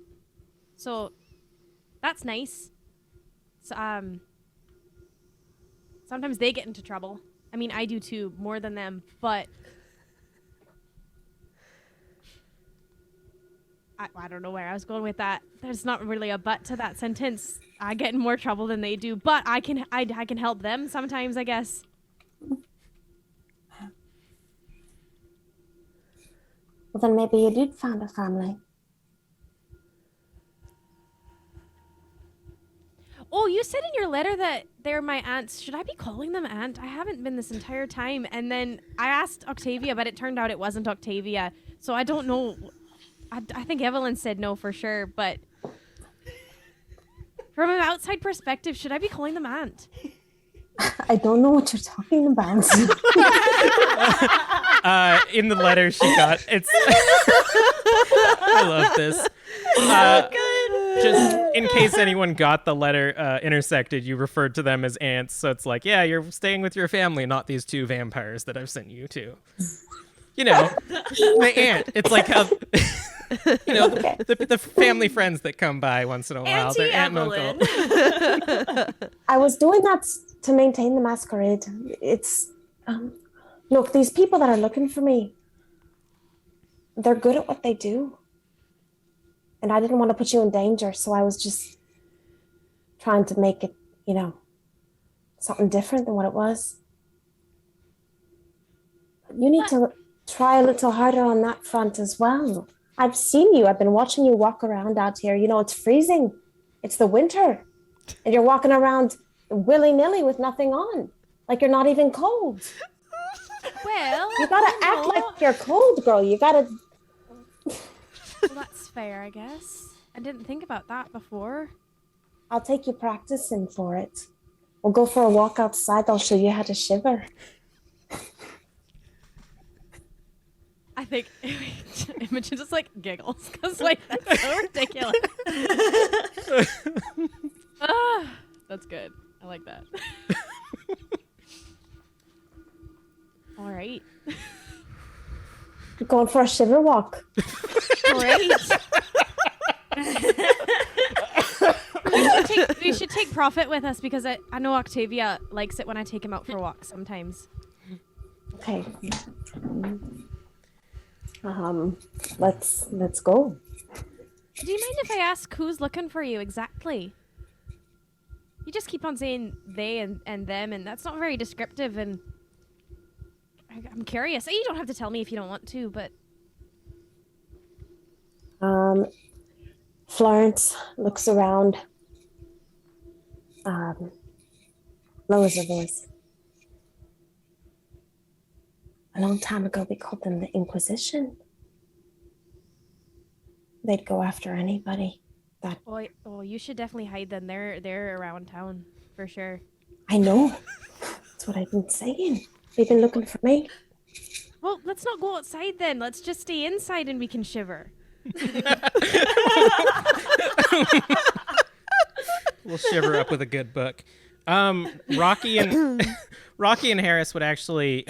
B: So, that's nice. So, sometimes they get into trouble. I mean, I do too, more than them, but I don't know where I was going with that. There's not really a but to that sentence. I get in more trouble than they do, but I can help them sometimes, I guess.
E: Well, then maybe you did find a family.
B: Oh, you said in your letter that they're my aunts. Should I be calling them aunt? I haven't been this entire time. And then I asked Octavia, but it turned out it wasn't Octavia. So I don't know. I think Evelyn said no for sure, but from an outside perspective, should I be calling them aunt?
E: I don't know what you're talking about.
A: In the letter she got, it's. I love this. Just in case anyone got the letter intersected, you referred to them as aunts. So it's like, yeah, you're staying with your family, not these two vampires that I've sent you to. You know, the aunt. It's like how, you know, the family friends that come by once in a while.
D: Auntie
A: Their aunt and
D: Evelyn.
A: uncle.
E: I was doing that to maintain the masquerade. It's, look, these people that are looking for me, they're good at what they do. And I didn't want to put you in danger, so I was just trying to make it, you know, something different than what it was. You need to try a little harder on that front as well. I've seen you. I've been watching you walk around out here. You know, it's freezing. It's the winter. And you're walking around willy-nilly with nothing on. Like you're not even cold.
B: Well,
E: You gotta act like you're cold, girl. You gotta...
B: well, that's fair, I guess. I didn't think about that before.
E: I'll take you practicing for it. We'll go for a walk outside. I'll show you how to shiver.
B: I think Imogen just like giggles because like that's so ridiculous. That's good. I like that. All right.
E: Going for a shiver walk.
B: Great. we should take Prophet with us because I know Octavia likes it when I take him out for walks sometimes.
E: Okay. Let's go.
B: Do you mind if I ask who's looking for you exactly? You just keep on saying they and them, and that's not very descriptive, and I'm curious. You don't have to tell me if you don't want to, but...
E: Florence looks around. Lowers her voice. A long time ago, we called them the Inquisition. They'd go after anybody that...
B: Oh, you should definitely hide them. They're around town, for sure.
E: I know. That's what I've been saying. They've been looking for me.
B: Well, let's not go outside then. Let's just stay inside and we can shiver.
A: We'll shiver up with a good book. Rocky and Harris would actually...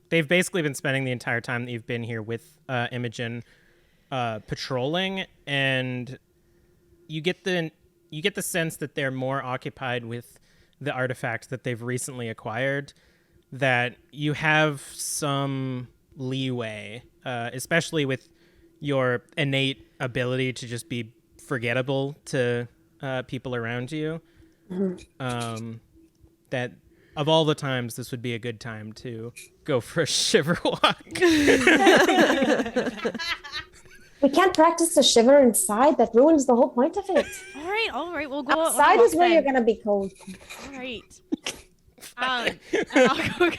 A: they've basically been spending the entire time that you've been here with Imogen patrolling, and you get the sense that they're more occupied with the artifact that they've recently acquired, that you have some leeway, especially with your innate ability to just be forgettable to people around you. Mm-hmm. That of all the times, this would be a good time to go for a shiver walk.
E: We can't practice the shiver inside. That ruins the whole point of it.
B: All right. We'll go
E: Outside is where you're going to be cold.
B: All right. And I'll go,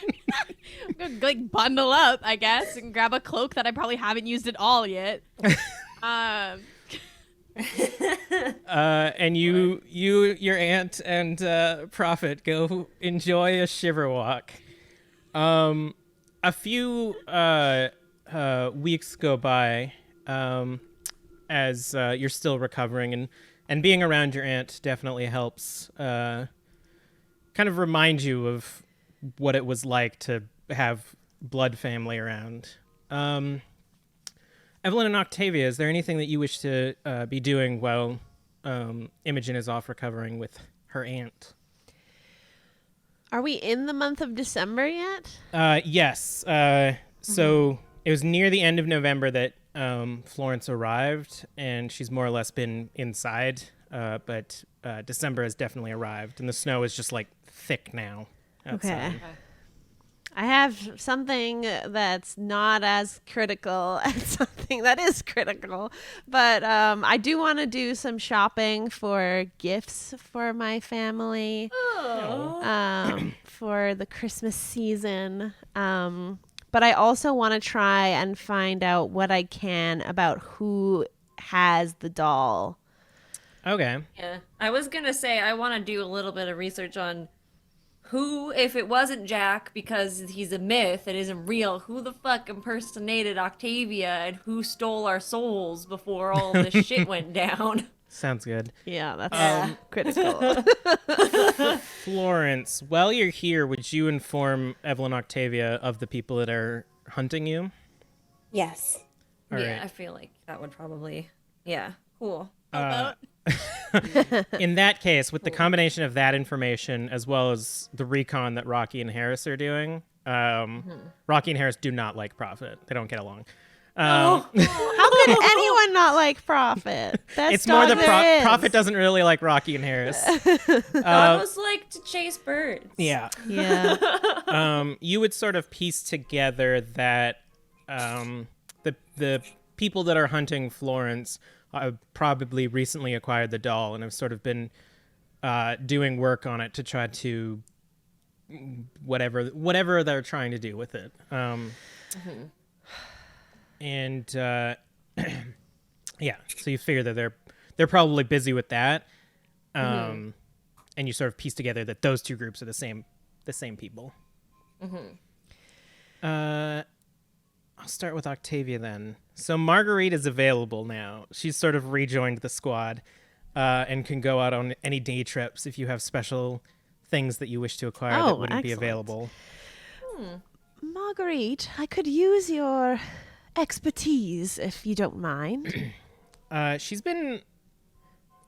B: like bundle up, I guess, and grab a cloak that I probably haven't used at all yet.
A: And your aunt and Prophet go enjoy a shiver walk. A few weeks go by as you're still recovering, and being around your aunt definitely helps kind of remind you of what it was like to have blood family around. Evelyn and Octavia, is there anything that you wish to be doing while Imogen is off recovering with her aunt?
C: Are we in the month of December yet?
A: Yes. So it was near the end of November that Florence arrived, and she's more or less been inside. But December has definitely arrived, and the snow is just like thick now outside.
C: Okay. I have something that's not as critical as something that is critical, but I do want to do some shopping for gifts for my family for the Christmas season. But I also want to try and find out what I can about who has the doll.
A: Okay.
D: Yeah. I was going to say, I want to do a little bit of research on who, if it wasn't Jack, because he's a myth, it isn't real, who the fuck impersonated Octavia and who stole our souls before all this shit went down.
A: Sounds good.
C: Yeah, that's critical.
A: Florence, while you're here, would you inform Evelyn Octavia of the people that are hunting you?
E: Yes.
A: All
D: yeah,
A: right.
D: I feel like that would probably, yeah, cool.
A: In that case, with the combination of that information as well as the recon that Rocky and Harris are doing, Rocky and Harris do not like Prophet. They don't get along.
C: How could anyone not like Prophet? Best
A: It's more
C: dog
A: the
C: there is.
A: Prophet doesn't really like Rocky and Harris.
D: Dogs like to chase birds.
A: Yeah.
C: Yeah.
A: You would sort of piece together that the people that are hunting Florence probably recently acquired the doll and have sort of been doing work on it to try to whatever they're trying to do with it. And yeah, so you figure that they're probably busy with that, and you sort of piece together that those two groups are the same people. I'll start with Octavia then. So Marguerite is available now. She's sort of rejoined the squad, and can go out on any day trips if you have special things that you wish to acquire that wouldn't be
C: excellent.
A: available.
C: Marguerite, I could use your expertise if you don't mind.
A: She's been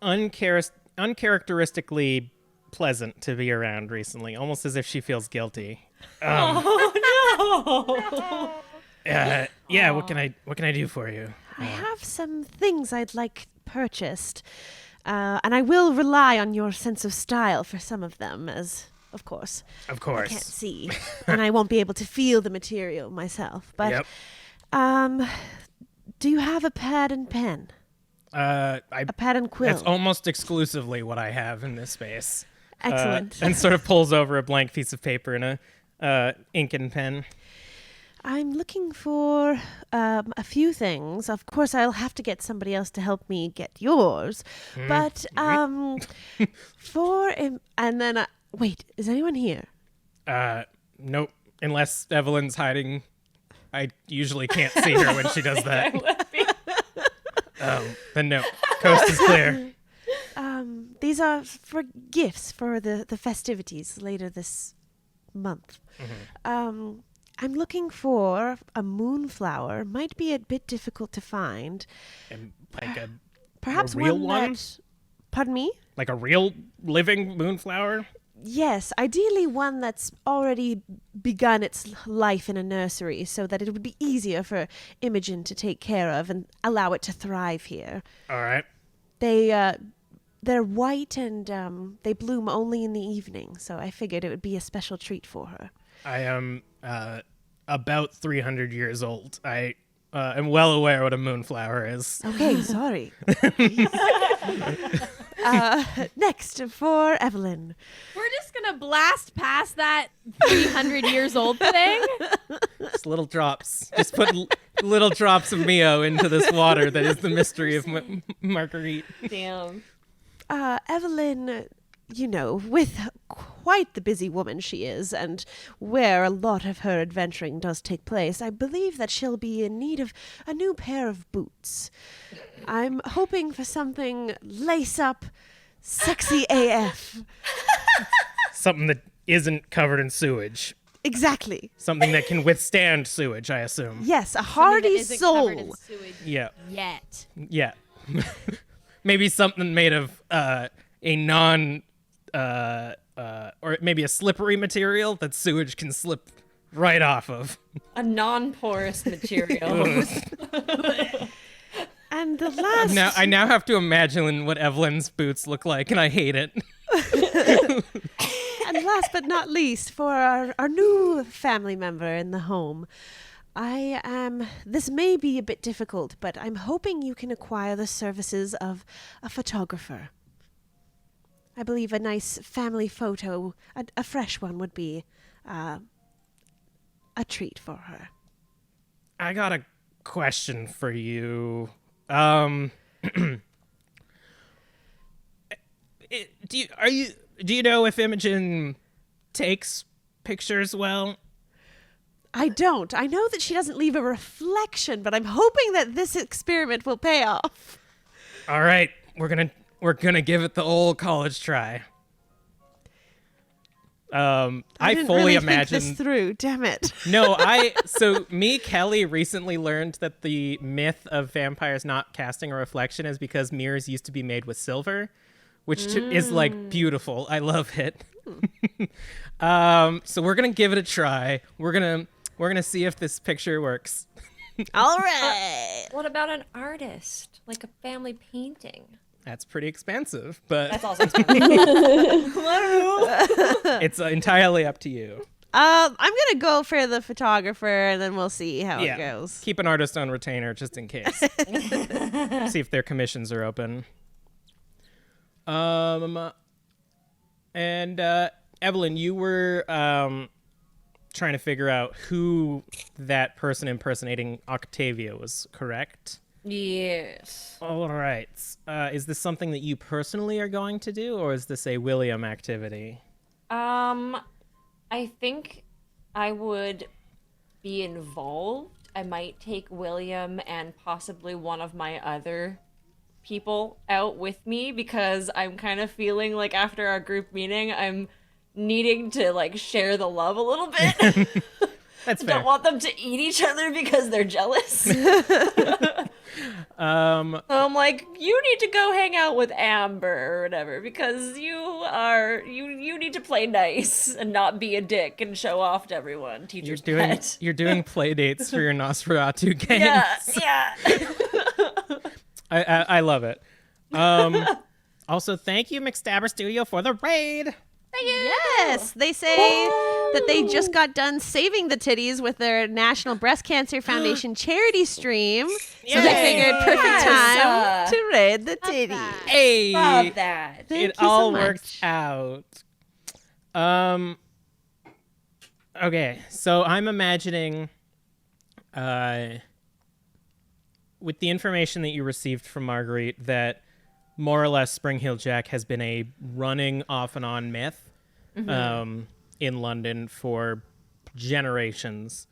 A: uncharacteristically pleasant to be around recently, almost as if she feels guilty.
D: Oh, no!
A: Yeah, what can I do for you?
C: I have some things I'd like purchased, and I will rely on your sense of style for some of them, as, of course,
A: Of
C: I
A: course.
C: can't see, and I won't be able to feel the material myself. But,
A: Yep.
C: do you have a pad and pen? A pad and quill?
A: That's almost exclusively what I have in this space.
C: Excellent.
A: And sort of pulls over a blank piece of paper and a ink and pen.
C: I'm looking for a few things. Of course, I'll have to get somebody else to help me get yours. But and then wait, is anyone here?
A: Nope. Unless Evelyn's hiding. I usually can't see her when she does that. Then no. Coast is clear.
C: These are for gifts for the festivities later this month. I'm looking for a moonflower. Might be a bit difficult to find.
A: And like a
C: Perhaps
A: real
C: one
A: one?
C: that... Pardon me?
A: like a real living moonflower?
C: Yes, ideally one that's already begun its life in a nursery so that it would be easier for Imogen to take care of and allow it to thrive here.
A: All right.
C: They're white and they bloom only in the evening, so I figured it would be a special treat for her.
A: I am about 300 years old. I am well aware what a moonflower is.
C: Okay, sorry. Next, for Evelyn.
B: We're just gonna blast past that 300 years old thing.
A: Just little drops. Just put little drops of Mio into this water that is the mystery of Marguerite.
D: Damn.
C: Evelyn, with quite the busy woman she is, and where a lot of her adventuring does take place, I believe that she'll be in need of a new pair of boots. I'm hoping for something lace up, sexy AF.
A: Something that isn't covered in sewage.
C: Exactly.
A: Something that can withstand sewage, I assume.
C: Yes, a hardy soul.
A: Yeah.
B: Yet.
A: Yeah. Maybe something made of a non, or maybe a slippery material that sewage can slip right off of.
D: A non-porous material.
C: And the last...
A: I now have to imagine what Evelyn's boots look like, and I hate it.
C: And last but not least, for our new family member in the home, this may be a bit difficult, but I'm hoping you can acquire the services of a photographer. I believe a nice family photo, a fresh one, would be a treat for her.
A: I got a question for you. Do you know if Imogen takes pictures well?
C: I don't. I know that she doesn't leave a reflection, but I'm hoping that this experiment will pay off.
A: All right, we're gonna give it the old college try. I
C: didn't
A: fully
C: really
A: imagine
C: think this through. Damn it.
A: No, Kelly recently learned that the myth of vampires not casting a reflection is because mirrors used to be made with silver, which is like beautiful. I love it. So we're gonna give it a try. We're gonna see if this picture works.
C: All right.
D: What about an artist? Like a family painting?
A: That's pretty expensive, but
D: That's also expensive.
A: it's entirely up to you.
C: I'm gonna go for the photographer, and then we'll see how it goes.
A: Keep an artist on retainer just in case. See if their commissions are open. And Evelyn, you were trying to figure out who that person impersonating Octavia was, correct?
D: Yes.
A: All right. Is this something that you personally are going to do, or is this a William activity?
D: I think I would be involved. I might take William and possibly one of my other people out with me, because I'm kind of feeling like after our group meeting, I'm needing to like share the love a little bit.
A: That's
D: I
A: fair.
D: don't want them to eat each other because they're jealous. So I'm like, you need to go hang out with Amber or whatever, because you need to play nice and not be a dick and show off to everyone. Teacher's pet.
A: You're doing play dates for your Nosferatu games.
D: Yeah.
A: I love it. Also, thank you, McStabber Studio, for the raid.
C: Yes, they say that they just got done saving the titties with their National Breast Cancer Foundation charity stream. So they figured perfect time to raid the titties.
A: Hey,
D: Love that.
C: Thank
A: it
C: you
A: all
C: so
A: worked
C: much.
A: out. Okay, so I'm imagining, with the information that you received from Marguerite, that more or less Spring Heel Jack has been a running off and on myth in London for generations.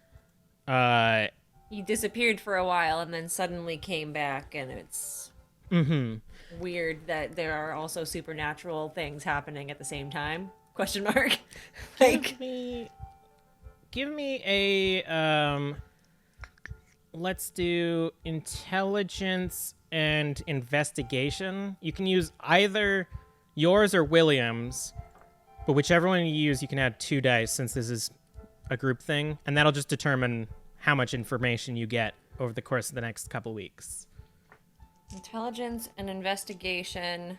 D: He disappeared for a while and then suddenly came back, and it's weird that there are also supernatural things happening at the same time. Question mark. Like,
A: Give me a let's do intelligence and investigation. You can use either yours or William's, but whichever one you use, you can add 2 dice since this is a group thing, and that'll just determine how much information you get over the course of the next couple weeks.
D: intelligence and investigation.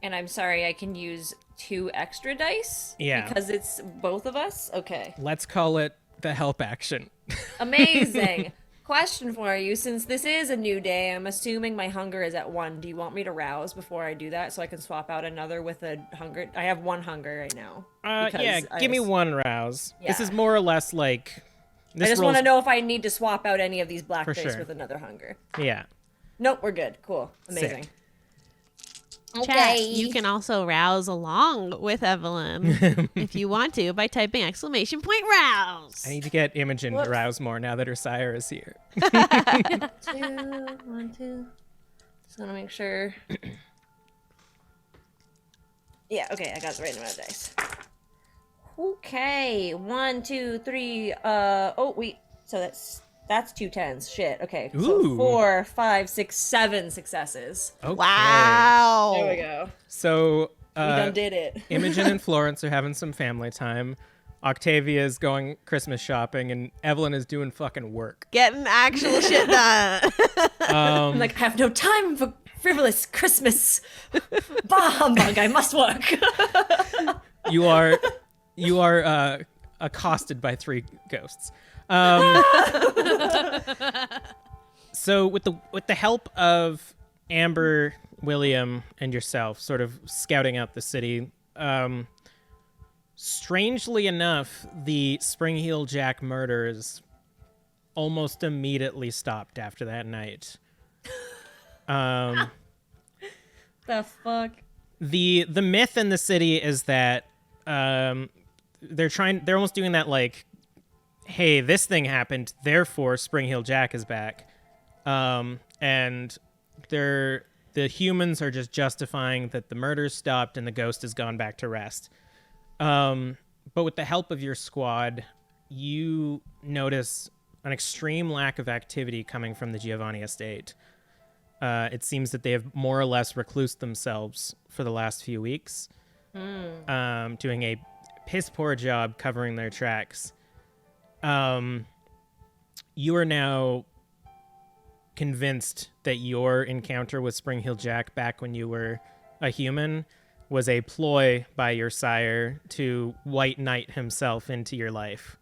D: And I'm sorry, I can use 2 extra dice?
A: Yeah.
D: Because it's both of us? Okay.
A: Let's call it the help action.
D: Amazing. Question for you. Since this is a new day, I'm assuming my hunger is at 1. Do you want me to rouse before I do that so I can swap out another with a hunger? I have 1 hunger right now.
A: Yeah, give me 1 rouse. This
D: Yeah.
A: is more or less like...
D: I just want to know if I need to swap out any of these black
A: For
D: dice
A: sure.
D: with another hunger.
A: Yeah.
D: Nope, we're good. Cool. Amazing.
A: Sick.
C: Chat, you can also rouse along with Evelyn if you want to by typing !rouse.
A: I need to get Imogen to rouse more now that her sire is here.
D: 2, 1, 2. Just want to make sure. Yeah, okay, I got the right amount of dice. Okay, 1, 2, 3. Oh wait, so that's 2 10s. Shit. Okay, so
A: Ooh.
D: 4, 5, 6, 7 successes.
A: Okay.
C: Wow.
D: There we go.
A: So,
D: We done did it.
A: Imogen and Florence are having some family time. Octavia is going Christmas shopping, and Evelyn is doing fucking work.
C: Getting actual shit done.
D: I'm like, I have no time for frivolous Christmas. Bah humbug! I must work.
A: You are accosted by 3 ghosts. So with the help of Amber, William, and yourself, sort of scouting out the city, strangely enough, the Spring-Heel Jack murders almost immediately stopped after that night.
D: The fuck?
A: The myth in the city is that they're almost doing that like, hey, this thing happened, therefore Spring-Heel Jack is back. And the humans are just justifying that the murders stopped and the ghost has gone back to rest. But with the help of your squad, you notice an extreme lack of activity coming from the Giovanni estate. It seems that they have more or less reclused themselves for the last few weeks, doing a piss-poor job covering their tracks. You are now convinced that your encounter with Spring-Heel Jack back when you were a human was a ploy by your sire to white knight himself into your life.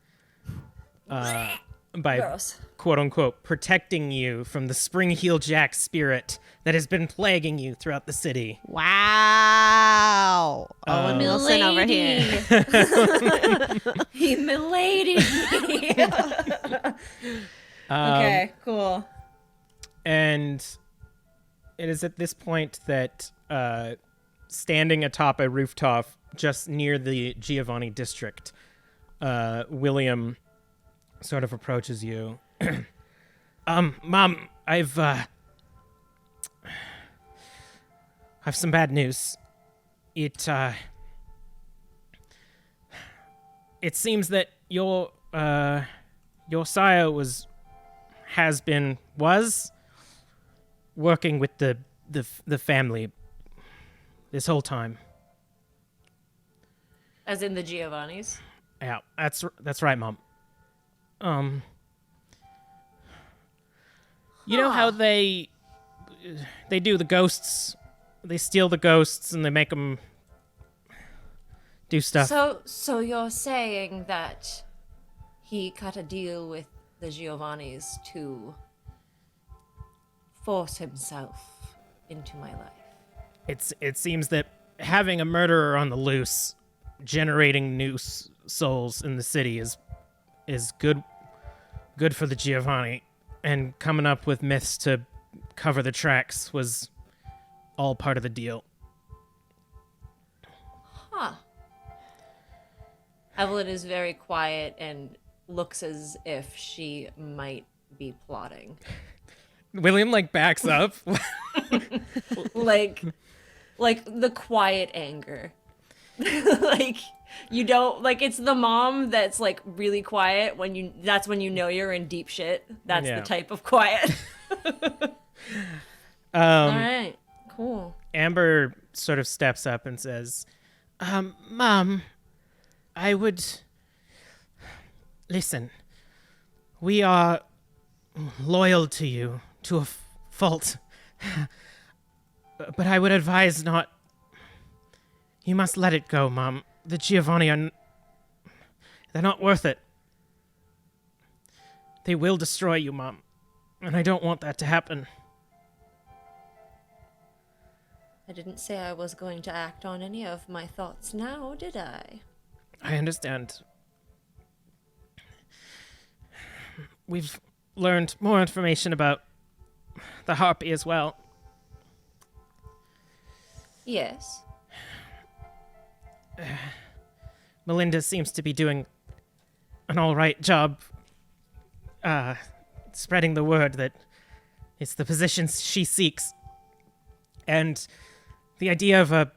A: By
D: Gross.
A: quote-unquote protecting you from the Spring-Heel Jack spirit that has been plaguing you throughout the city.
C: Wow. Owen Wilson over here.
D: He miladed me. Okay, cool.
A: And it is at this point that standing atop a rooftop just near the Giovanni district, William sort of approaches you. Mom, I've some bad news. It seems that your sire was working with the family this whole time.
D: As in the Giovannis.
A: Yeah, that's right, Mom. You know how they do the ghosts? They steal the ghosts and they make them do stuff.
D: So you're saying that he cut a deal with the Giovannis to force himself into my life.
A: It seems that having a murderer on the loose, generating new souls in the city is good for the Giovanni, and coming up with myths to cover the tracks was all part of the deal.
D: Huh. Evelyn is very quiet and looks as if she might be plotting.
A: William backs up.
D: like the quiet anger. You don't it's the mom that's really quiet that's when you know you're in deep shit. That's
A: Yeah.
D: the type of quiet. All right, cool.
A: Amber sort of steps up and says, Mom, I would... Listen, we are loyal to you to a fault, but I would advise not... You must let it go, Mom. The Giovanni are... They're not worth it. They will destroy you, Mom. And I don't want that to happen.
D: I didn't say I was going to act on any of my thoughts now, did I?
A: I understand. We've learned more information about the harpy as well.
D: Yes.
A: Melinda seems to be doing an all right job spreading the word that it's the positions she seeks. And the idea of a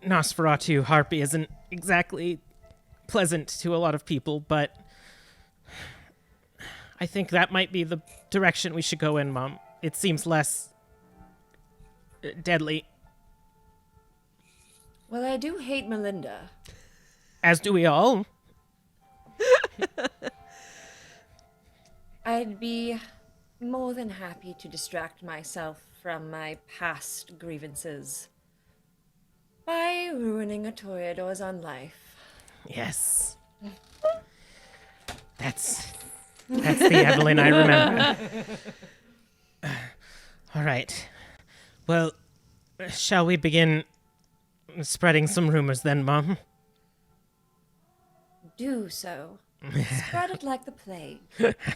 A: Nosferatu harpy isn't exactly pleasant to a lot of people, but I think that might be the direction we should go in, Mom. It seems less deadly.
D: Well, I do hate Melinda.
A: As do we all.
D: I'd be more than happy to distract myself from my past grievances by ruining a Toreador's own life.
A: Yes. That's the Evelyn I remember. All right. Well, shall we begin spreading some rumors then, Mom?
D: Do so. Spread it like the plague.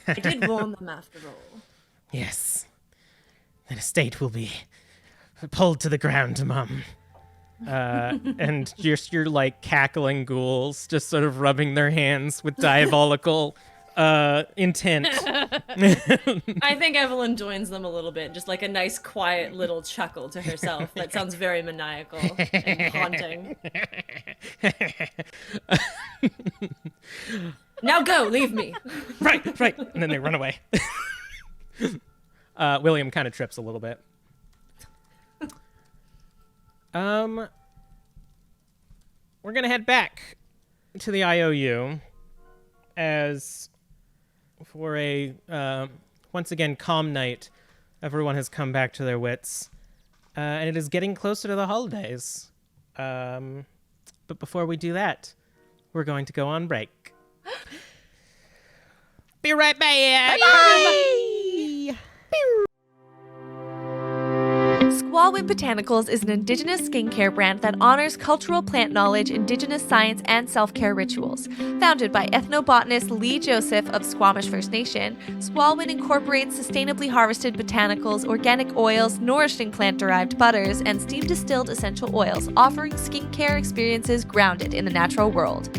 D: I did warn them after all.
A: Yes. That estate will be pulled to the ground, Mom. And you're like cackling ghouls, just sort of rubbing their hands with diabolical intent.
F: I think Evelyn joins them a little bit, just like a nice, quiet little chuckle to herself. That sounds very maniacal and haunting. Now go, leave me.
A: Right. And then they run away. William kind of trips a little bit. We're gonna head back to the IOU as for a once again calm night. Everyone has come back to their wits, and it is getting closer to the holidays. But before we do that, we're going to go on break. Be right back.
C: Bye.
G: Squalwyn Botanicals is an indigenous skincare brand that honors cultural plant knowledge, indigenous science, and self-care rituals. Founded by ethnobotanist Lee Joseph of Squamish First Nation, Squalwyn incorporates sustainably harvested botanicals, organic oils, nourishing plant-derived butters, and steam-distilled essential oils, offering skincare experiences grounded in the natural world.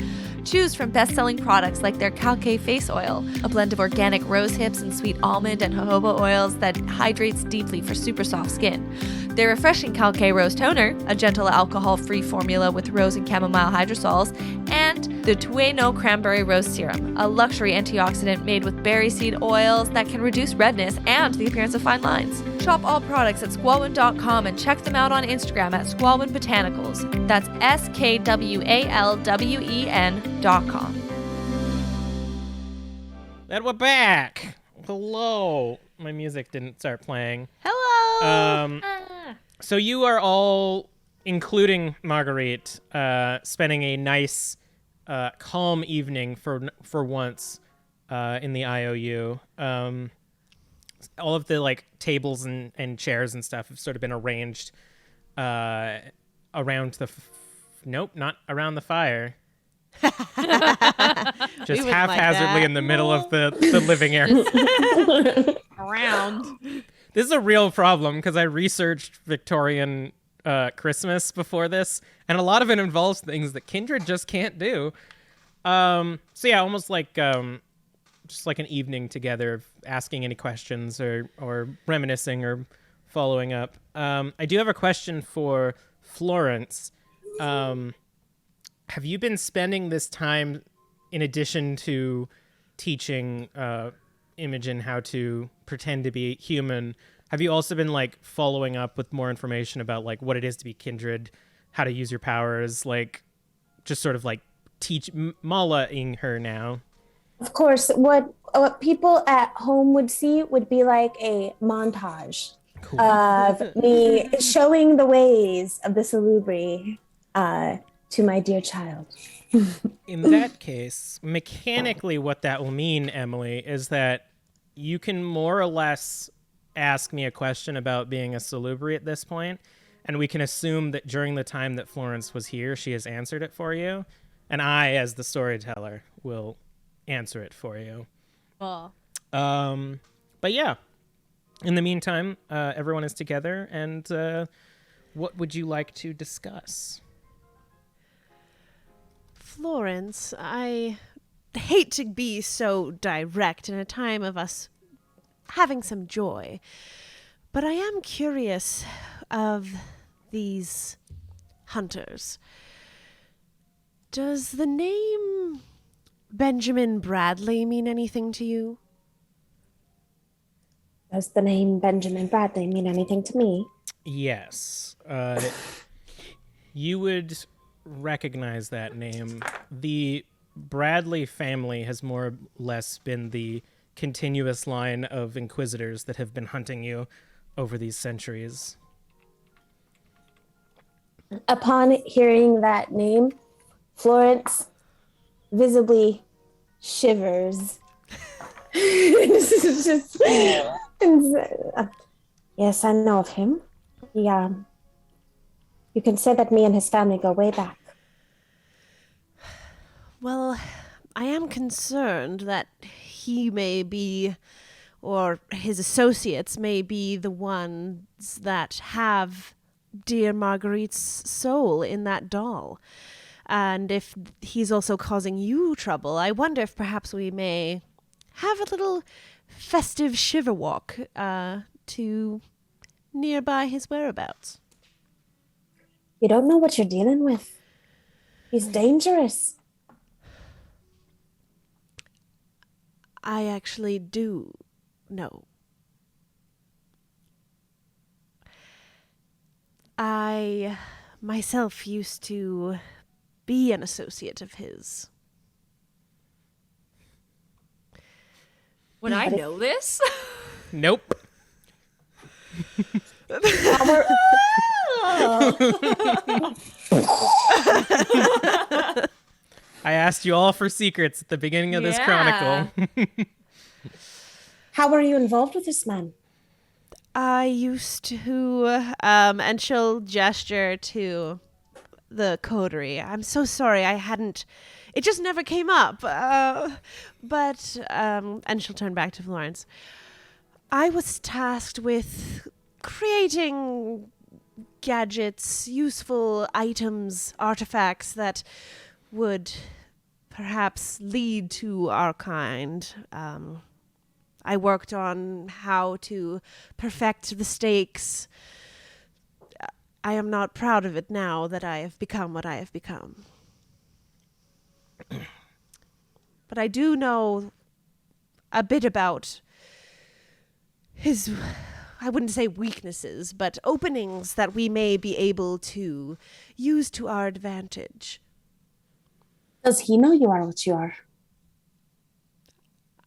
G: Choose from best-selling products like their Calque Face Oil, a blend of organic rose hips and sweet almond and jojoba oils that hydrates deeply for super soft skin. Their refreshing Calque Rose Toner, a gentle alcohol-free formula with rose and chamomile hydrosols, and the Tueno Cranberry Rose Serum, a luxury antioxidant made with berry seed oils that can reduce redness and the appearance of fine lines. Shop all products at squalwyn.com and check them out on Instagram at Squalwyn Botanicals. That's SKWALWEN.com.
A: And we're back. Hello. My music didn't start playing.
C: Hello.
A: So you are all, including Marguerite, spending a nice, calm evening for once in the IOU. All of the like tables and chairs and stuff have sort of been arranged around the. Nope, not around the fire. Just haphazardly in the middle of the living area.
F: Around.
A: This is a real problem because I researched Victorian Christmas before this, and a lot of it involves things that Kindred just can't do. So yeah, almost like just like an evening together, asking any questions or reminiscing or following up. I do have a question for Florence. Have you been spending this time, in addition to teaching Imogen how to pretend to be human, have you also been like following up with more information about like what it is to be kindred, how to use your powers, like just sort of like Mala-ing her now?
E: Of course, what people at home would see would be like a montage of me showing the ways of the Salubri to my dear child.
A: In that case, mechanically what that will mean, Emily, is that you can more or less ask me a question about being a salubri at this point, and we can assume that during the time that Florence was here, she has answered it for you, and I, as the storyteller, will answer it for you.
B: Oh.
A: But yeah, in the meantime, everyone is together, and what would you like to discuss?
C: Florence, I hate to be so direct in a time of us having some joy, but I am curious of these hunters. Does the name Benjamin Bradley mean anything to you?
E: Does the name Benjamin Bradley mean anything to me?
A: Yes. You would recognize that name. The Bradley family has more or less been the continuous line of inquisitors that have been hunting you over these centuries.
E: Upon hearing that name, Florence visibly shivers. This is just. Yes, I know of him. Yeah. You can say that me and his family go way back.
C: Well, I am concerned that he may be, or his associates may be the ones that have dear Marguerite's soul in that doll. And if he's also causing you trouble, I wonder if perhaps we may have a little festive shiver walk to nearby his whereabouts.
E: You don't know what you're dealing with. He's dangerous.
C: I actually do know. I myself used to be an associate of his.
F: Would I know this?
A: Nope. I asked you all for secrets at the beginning of this chronicle.
E: How were you involved with this man?
C: I used to, and she'll gesture to the coterie. I'm so sorry, it just never came up. And she'll turn back to Florence. I was tasked with creating gadgets, useful items, artifacts that would perhaps lead to our kind. I worked on how to perfect the stakes. I am not proud of it now that I have become what I have become. But I do know a bit about his, I wouldn't say weaknesses, but openings that we may be able to use to our advantage.
E: Does he know you are what you are?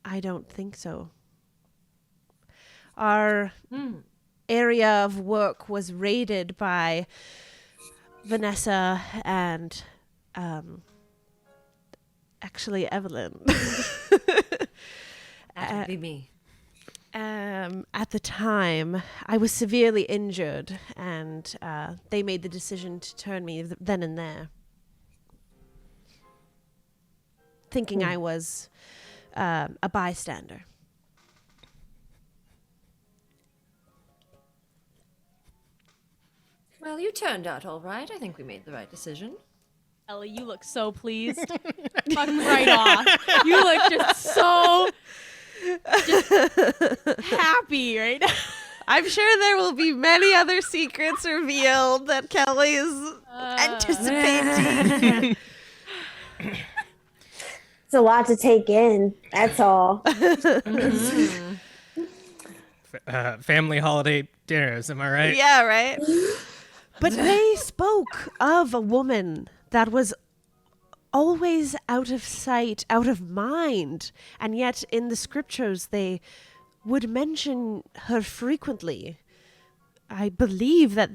C: I don't think so. Our area of work was raided by Vanessa and actually Evelyn.
F: That would be me.
C: At the time, I was severely injured, and they made the decision to turn me then and there, thinking I was a bystander.
D: Well, you turned out all right. I think we made the right decision.
B: Ellie, you look so pleased. Fuck right off. You look just happy right now.
C: I'm sure there will be many other secrets revealed that Kelly is anticipating.
E: It's a lot to take in. That's all.
A: Family holiday dinners, am I right?
C: Yeah, right? But they spoke of a woman that was always out of sight, out of mind, and yet in the scriptures they would mention her frequently. I believe that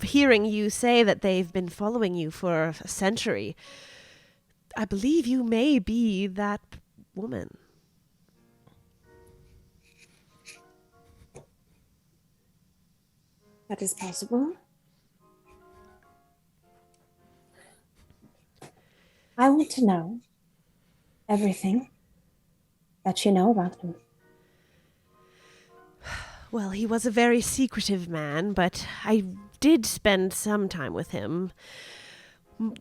C: hearing you say that they've been following you for a century, I believe you may be that woman.
E: That is possible. I want to know everything that you know about him.
C: Well, he was a very secretive man, but I did spend some time with him.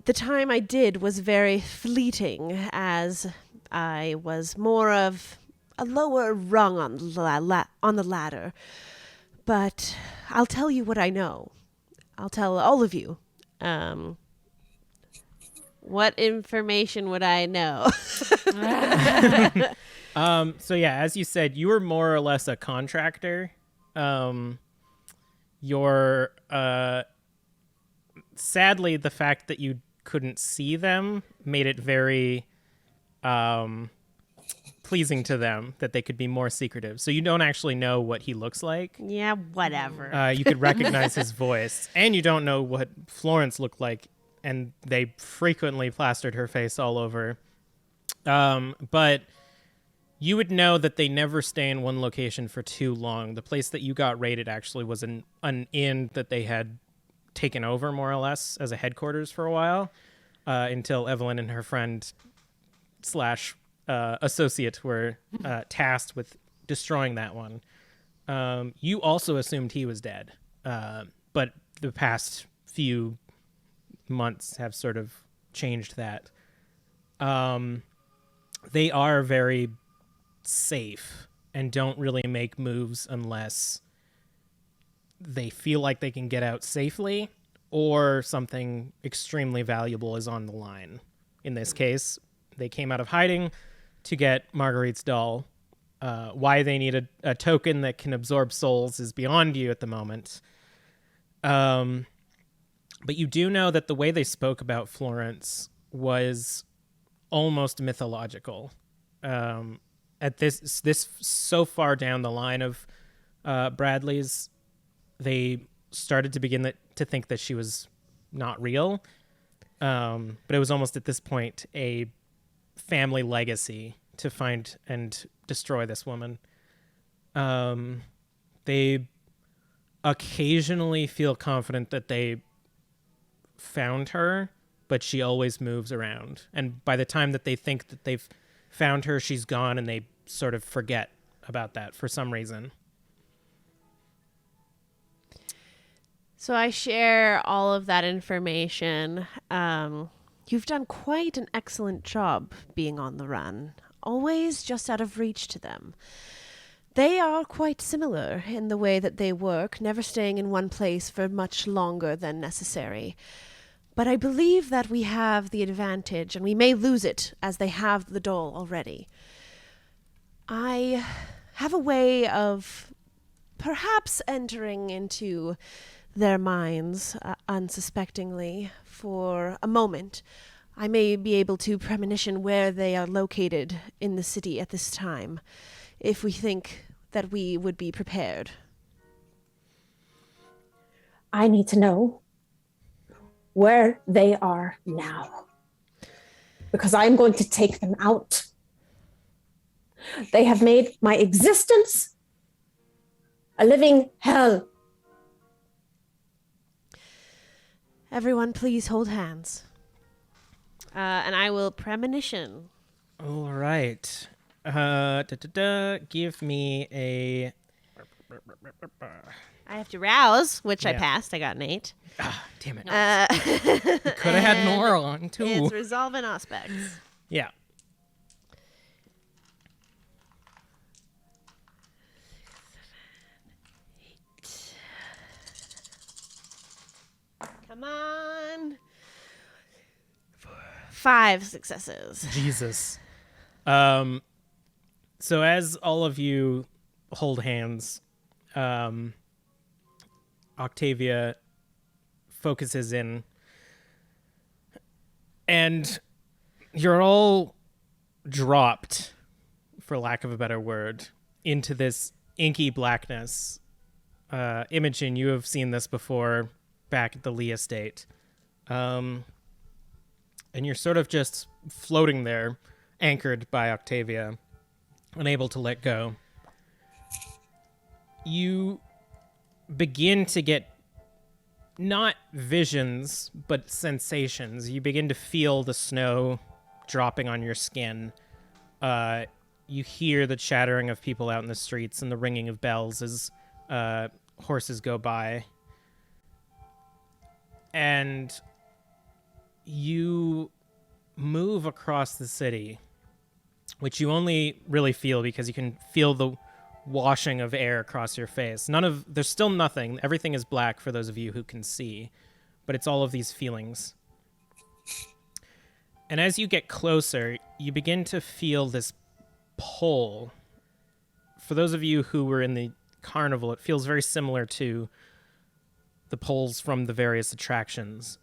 C: The time I did was very fleeting, as I was more of a lower rung on the ladder. But I'll tell you what I know. I'll tell all of you. What information would I know?
A: So yeah, as you said, you were more or less a contractor. You're sadly, the fact that you couldn't see them made it very pleasing to them that they could be more secretive. So you don't actually know what he looks like.
C: Yeah, whatever.
A: You could recognize his voice, and you don't know what Florence looked like, and they frequently plastered her face all over. But you would know that they never stay in one location for too long. The place that you got raided actually was an inn that they had taken over more or less as a headquarters for a while, until Evelyn and her friend / associate were tasked with destroying that one. You also assumed he was dead, but the past few months have sort of changed that. They are very safe and don't really make moves unless they feel like they can get out safely or something extremely valuable is on the line. In this case, they came out of hiding to get Marguerite's doll. Why they need a token that can absorb souls is beyond you at the moment. But you do know that the way they spoke about Florence was almost mythological. At this so far down the line of Bradley's, they started to begin to think that she was not real. But it was almost at this point a family legacy to find and destroy this woman. They occasionally feel confident that they found her, but she always moves around. And by the time that they think that they've found her, she's gone, and they sort of forget about that for some reason.
C: So I share all of that information. You've done quite an excellent job being on the run, always just out of reach to them. They are quite similar in the way that they work, never staying in one place for much longer than necessary. But I believe that we have the advantage, and we may lose it as they have the doll already. I have a way of perhaps entering into their minds unsuspectingly for a moment. I may be able to premonition where they are located in the city at this time, if we think that we would be prepared.
E: I need to know where they are now, because I'm going to take them out. They have made my existence a living hell.
C: Everyone, please hold hands. And I will premonition.
A: All right. Give me a...
C: I have to rouse, which I
A: Yeah.
C: passed. I got an 8.
A: Ah, damn it.
C: Could
A: have had Nora on, too.
C: It's resolve and aspects.
A: Yeah.
C: Come on. 5 successes.
A: Jesus. So as all of you hold hands, Octavia focuses in, and you're all dropped, for lack of a better word, into this inky blackness. Imogen, you have seen this before back at the Lee estate. And you're sort of just floating there, anchored by Octavia, unable to let go. You begin to get not visions, but sensations. You begin to feel the snow dropping on your skin. You hear the chattering of people out in the streets and the ringing of bells as horses go by. And you move across the city, which you only really feel because you can feel the washing of air across your face. There's still nothing. Everything is black for those of you who can see, but it's all of these feelings. And as you get closer, you begin to feel this pull. For those of you who were in the carnival, it feels very similar to the pulls from the various attractions.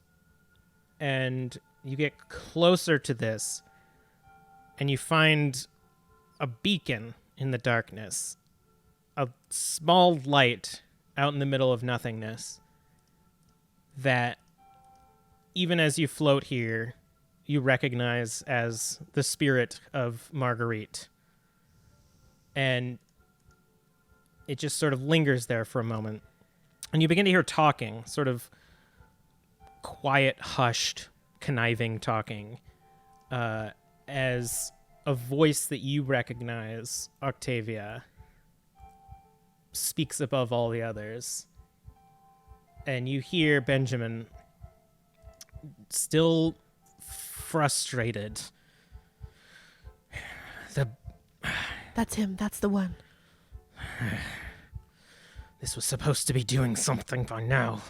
A: And you get closer to this, and you find a beacon in the darkness. A small light out in the middle of nothingness that, even as you float here, you recognize as the spirit of Marguerite. And it just sort of lingers there for a moment. And you begin to hear talking, sort of quiet, hushed, conniving talking, as a voice that you recognize, Octavia, speaks above all the others. And you hear Benjamin, still frustrated.
C: That's him. That's the one.
A: This was supposed to be doing something by now.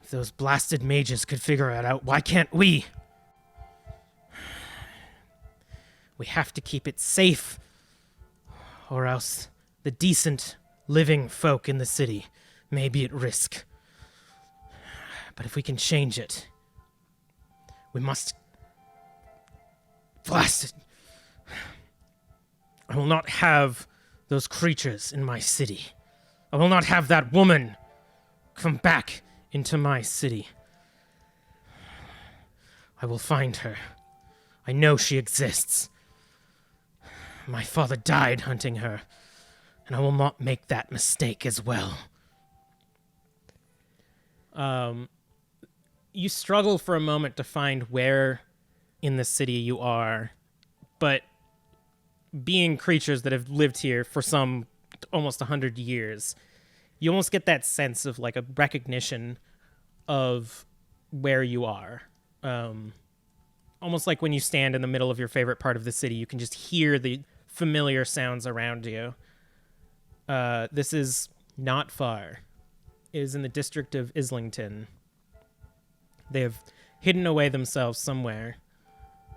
A: If those blasted mages could figure it out, why can't we? We have to keep it safe, or else the decent living folk in the city may be at risk. But if we can change it, we must... Blast it! I will not have those creatures in my city. I will not have that woman come back into my city. I will find her. I know she exists. My father died hunting her, and I will not make that mistake as well. You struggle for a moment to find where in the city you are, but being creatures that have lived here for some almost 100 years, you almost get that sense of like a recognition of where you are. Almost like when you stand in the middle of your favorite part of the city, you can just hear the familiar sounds around you. This is not far. It is in the district of Islington. They have hidden away themselves somewhere,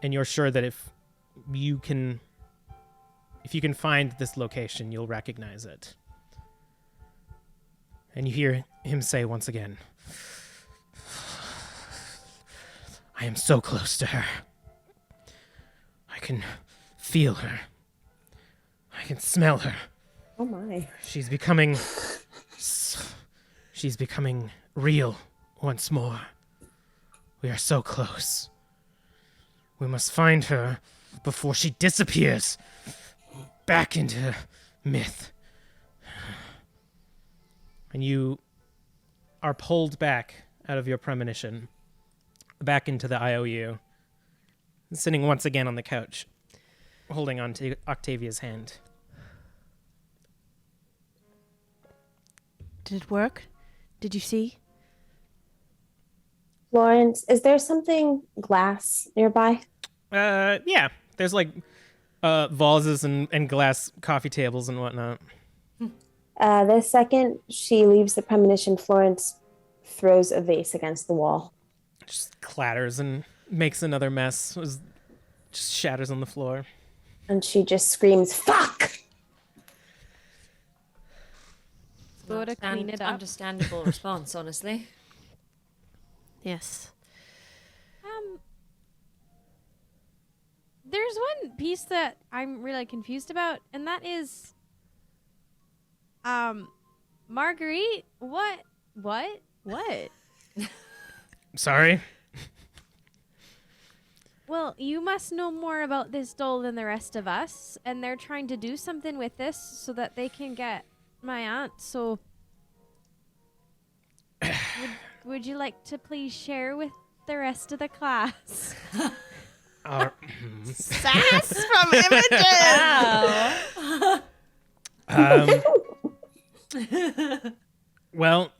A: and you're sure that if you can find this location, you'll recognize it. And you hear him say once again, I am so close to her. I can feel her. I can smell her.
E: Oh my.
A: She's becoming real once more. We are so close. We must find her before she disappears back into myth. And you are pulled back out of your premonition, back into the IOU, sitting once again on the couch, holding on to Octavia's hand.
C: Did it work? Did you see?
E: Florence, is there something glass nearby?
A: Yeah. There's like vases and glass coffee tables and whatnot.
E: The second she leaves the premonition, Florence throws a vase against the wall.
A: Just clatters and makes another mess. Just shatters on the floor.
E: And she just screams, "Fuck!"
B: Go to clean it up.
F: Understandable response, honestly.
C: Yes.
B: There's one piece that I'm really confused about, and that is, Marguerite, what?
A: Sorry?
B: Well, you must know more about this doll than the rest of us, and they're trying to do something with this so that they can get my aunt, so would would you like to please share with the rest of the class?
C: Sass from Imogen.
A: Well,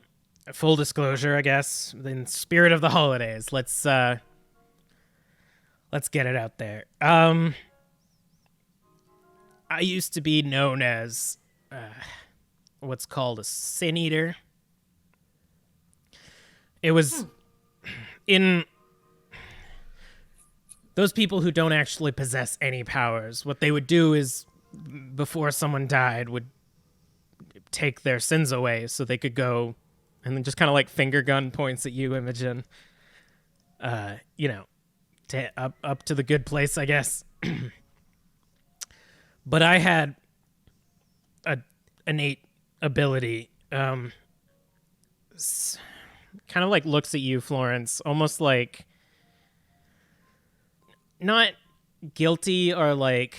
A: full disclosure, I guess. In spirit of the holidays, let's get it out there. I used to be known as what's called a sin eater. It was in those people who don't actually possess any powers. What they would do is, before someone died, would take their sins away so they could go and then just kind of like finger gun points at you, Imogen. Up to the good place, I guess. But I had a innate ability. Kind of like looks at you, Florence, almost like not guilty or like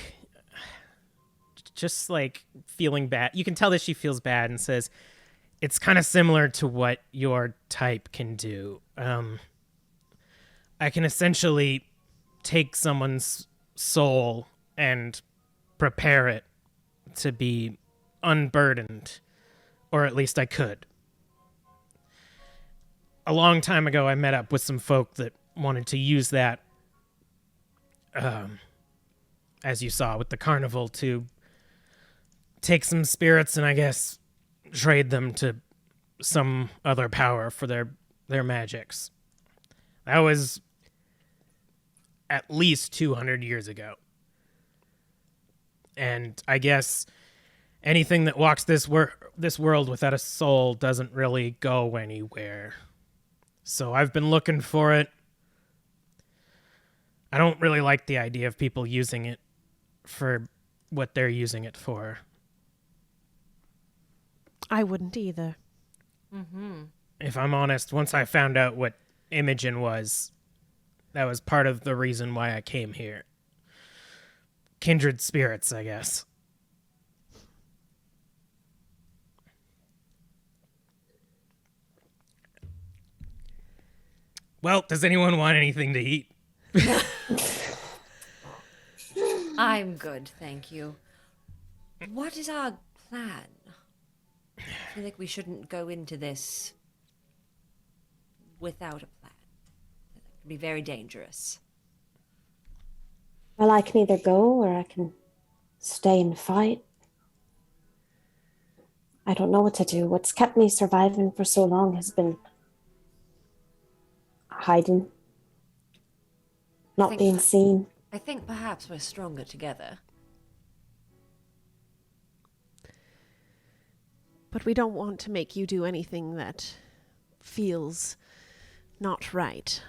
A: just like feeling bad. You can tell that she feels bad and says, it's kind of similar to what your type can do. I can essentially take someone's soul and prepare it to be unburdened, or at least I could. A long time ago, I met up with some folk that wanted to use that, as you saw with the carnival, to take some spirits and I guess trade them to some other power for their magics. That was at least 200 years ago. And I guess anything that walks this world without a soul doesn't really go anywhere. So I've been looking for it. I don't really like the idea of people using it for what they're using it for.
C: I wouldn't either.
A: If I'm honest, once I found out what Imogen was, that was part of the reason why I came here. Kindred spirits, I guess. Well, does anyone want anything to eat?
D: I'm good, thank you. What is our plan? I feel like we shouldn't go into this without a plan. It could be very dangerous.
E: Well, I can either go or I can stay and fight. I don't know what to do. What's kept me surviving for so long has been hiding, not being seen.
D: I think perhaps we're stronger together.
C: But we don't want to make you do anything that feels not right.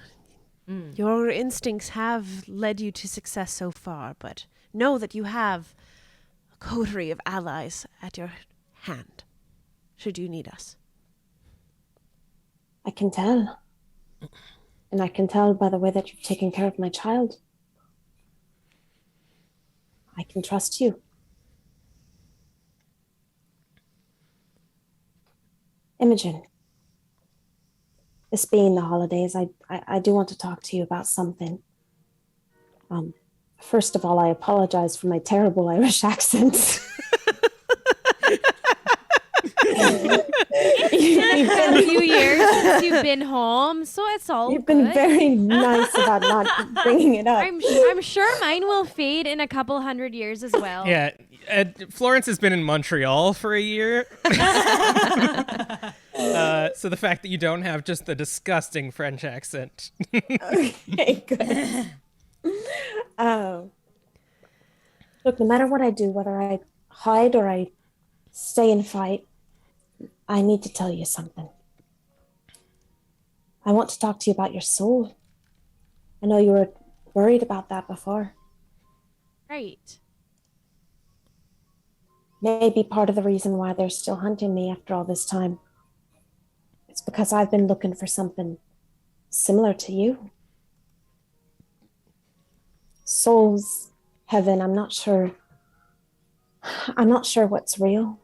C: Your instincts have led you to success so far, but know that you have a coterie of allies at your hand, should you need us.
E: I can tell. And I can tell by the way that you've taken care of my child. I can trust you. Imogen, this being the holidays, I do want to talk to you about something. First of all, I apologize for my terrible Irish accent.
B: It's been a few years since you've been home, so it's all
E: You've
B: good.
E: been very nice about not bringing it up.
B: I'm sure mine will fade in a couple hundred years as well.
A: Yeah, Florence has been in Montreal for a year. So the fact that you don't have just the disgusting French accent.
E: Okay, good. Look, no matter what I do, whether I hide or I stay and fight, I need to tell you something. I want to talk to you about your soul. I know you were worried about that before.
B: Right.
E: Maybe part of the reason why they're still hunting me after all this time. It's because I've been looking for something similar to you. Souls, heaven, I'm not sure what's real.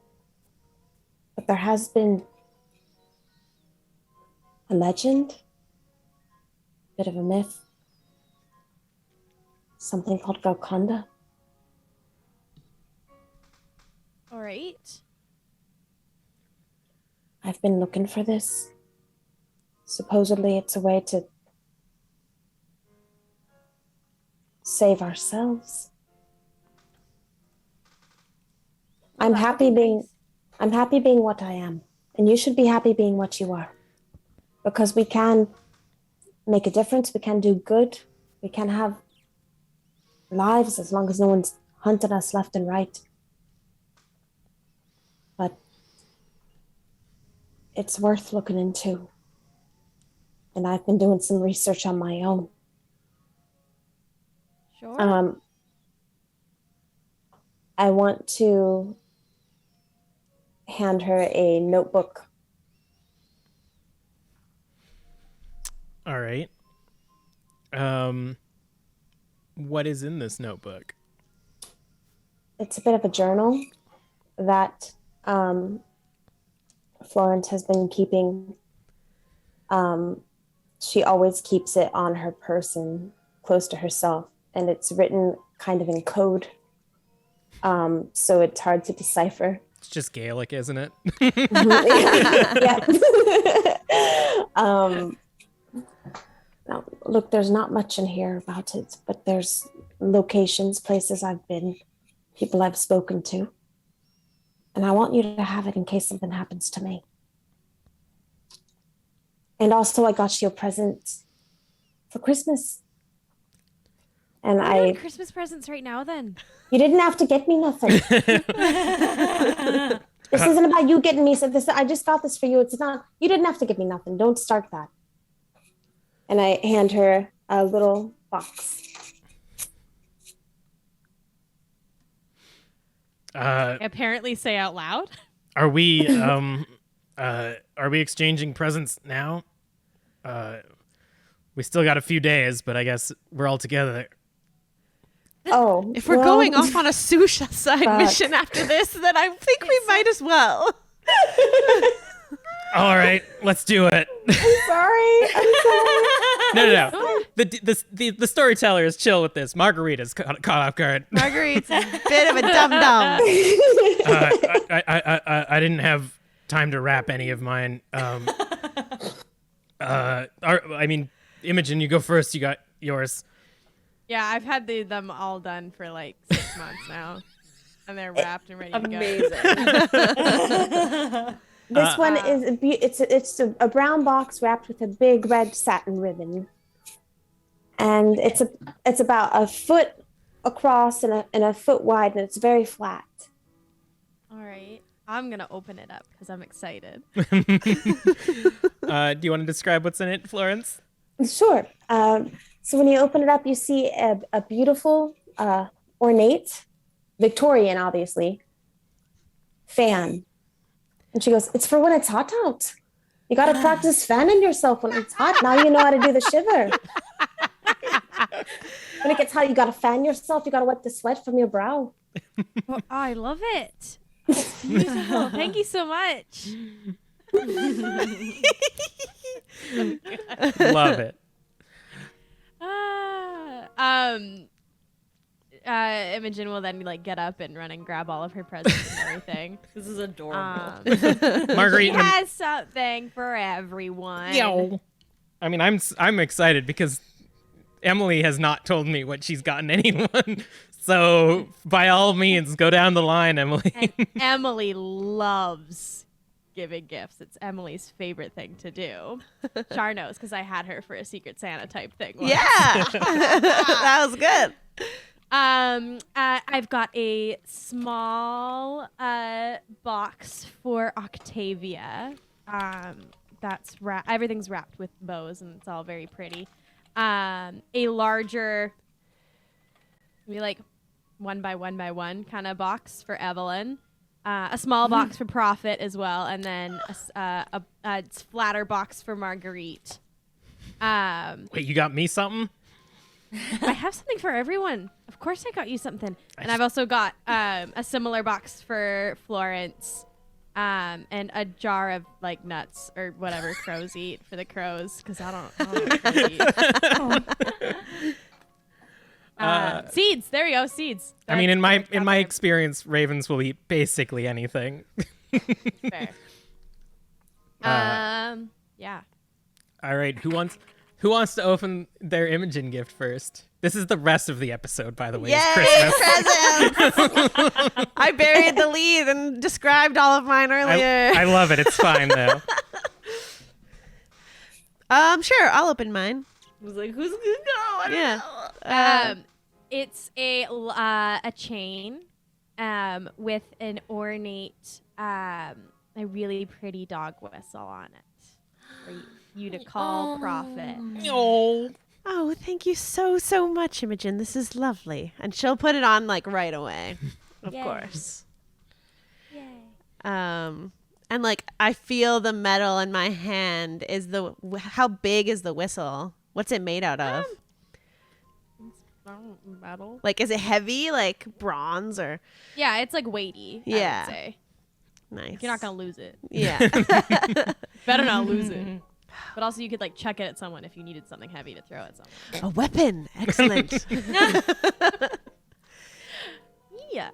E: But there has been a legend, bit of a myth, something called Golconda.
B: All right.
E: I've been looking for this. Supposedly it's a way to save ourselves. I'm happy being what I am, and you should be happy being what you are, because we can make a difference, we can do good, we can have lives as long as no one's hunting us left and right. But it's worth looking into, and I've been doing some research on my own.
B: Sure.
E: I want to hand her a notebook.
A: All right. What is in this notebook?
E: It's a bit of a journal that Florence has been keeping. She always keeps it on her person, close to herself, and it's written kind of in code, so it's hard to decipher.
A: It's just Gaelic, isn't it?
E: Yeah. Now, look, there's not much in here about it, but there's locations, places I've been, people I've spoken to. And I want you to have it in case something happens to me. And also, I got you a present for Christmas. And
B: We're doing Christmas presents right now, then.
E: You didn't have to get me nothing. This isn't about you getting me. So I just got this for you. It's not, you didn't have to give me nothing. Don't start that. And I hand her a little box.
B: Apparently say out loud.
A: Are we exchanging presents now? We still got a few days, but I guess we're all together.
E: Oh,
C: If we're going off on a suicide mission after this, then I think we might as well.
A: All right, let's do it.
E: I'm sorry.
A: No. The storyteller is chill with this. Margarita's caught off guard.
C: Marguerite's a bit of a dum-dum.
A: I didn't have time to wrap any of mine. Imogen, you go first. You got yours.
B: Yeah, I've had them all done for like 6 months now, and they're wrapped and ready to go.
F: Amazing.
E: This one is it's a brown box wrapped with a big red satin ribbon, and it's about a foot across and a foot wide, and it's very flat.
B: All right, I'm gonna open it up because I'm excited.
A: Do you want to describe what's in it, Florence?
E: Sure. So when you open it up, you see a beautiful, ornate, Victorian, obviously, fan. And she goes, "It's for when it's hot out. You got to practice fanning yourself when it's hot. Now you know how to do the shiver. When it gets hot, you got to fan yourself. You got to wipe the sweat from your brow."
B: Oh, I love it. It's beautiful. Thank you so much.
A: Love it.
B: Imogen will then get up and run and grab all of her presents and everything.
F: This is adorable.
A: Marguerite.
B: She has something for everyone.
A: Yo. I mean, I'm excited because Emily has not told me what she's gotten anyone. So by all means, go down the line, Emily.
B: And Emily loves giving gifts. It's Emily's favorite thing to do. Char knows because I had her for a Secret Santa type thing once.
C: Yeah, that was good.
B: I've got a small box for Octavia. That's everything's wrapped with bows and it's all very pretty. A larger, maybe like 1 by 1 by 1 kind of box for Evelyn. A small box for Prophet as well, and then a flatter box for Marguerite.
A: Wait, you got me something?
B: I have something for everyone. Of course I got you something. And I've also got a similar box for Florence and a jar of like nuts or whatever crows eat for the crows because I don't know what crows eat. Seeds. There you go. Seeds.
A: I mean, in
B: That's
A: my
B: there.
A: experience, ravens will eat basically anything.
B: Fair. Yeah.
A: All right, who wants to open their Imogen gift first? This is the rest of the episode, by the way.
C: Yay,
A: It's Christmas.
C: presents! I buried the lead and described all of mine earlier.
A: I love it. It's fine though.
C: Sure, I'll open mine.
F: I was like, who's gonna go? I don't
C: Yeah.
F: know.
B: It's a chain, with an ornate, a really pretty dog whistle on it for you to call Prophet.
A: Oh.
C: Oh, thank you so much, Imogen. This is lovely. And she'll put it on like right away. Of
B: Yay.
C: course.
B: Yay.
C: And like I feel the metal in my hand. How big is the whistle? What's it made out of?
B: Metal.
C: Like, is it heavy, like bronze or?
B: Yeah, it's like weighty. I
C: Yeah.
B: would say.
C: Nice.
B: You're not gonna lose it.
C: Yeah.
B: Better not lose it. But also, you could like chuck it at someone if you needed something heavy to throw at someone.
C: A weapon. Excellent.
B: Yeah.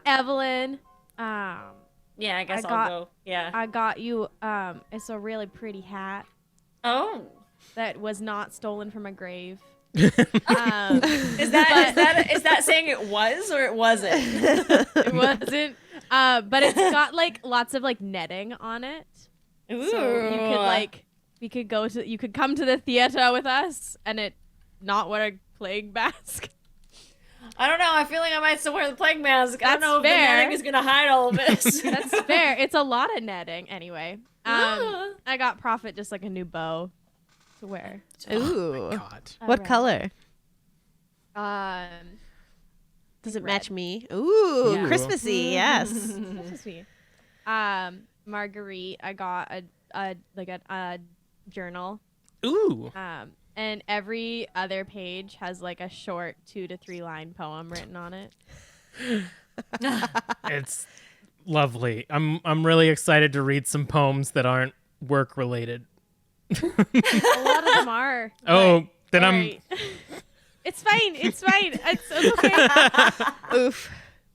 B: Evelyn.
F: Yeah, I guess
B: I
F: I'll
B: got-
F: go. Yeah.
B: I got you. It's a really pretty hat
F: Oh.
B: that was not stolen from a grave.
F: Is that saying it was or it wasn't?
B: It wasn't. But it's got like lots of like netting on it.
F: Ooh.
B: So you could like, you could come to the theater with us and it not wear a plague mask.
F: I don't know. I feel like I might still wear the plague mask. I don't
B: That's
F: know if the
B: fair.
F: netting is gonna hide all of this.
B: That's fair. It's a lot of netting anyway.
F: Ah.
B: I got Prophet just like a new bow to wear.
C: Ooh.
A: God.
C: What
B: Alright.
C: color? Does it match me? Ooh,
B: Yeah.
C: Christmassy. Yes.
B: This is sweet. Marguerite, I got a journal.
A: Ooh.
B: And every other page has like a short 2 to 3 line poem written on it.
A: It's lovely. I'm really excited to read some poems that aren't work related.
B: A lot of them are.
A: Oh, then I'm
B: Alright. It's fine. It's fine. It's okay.
C: Oof.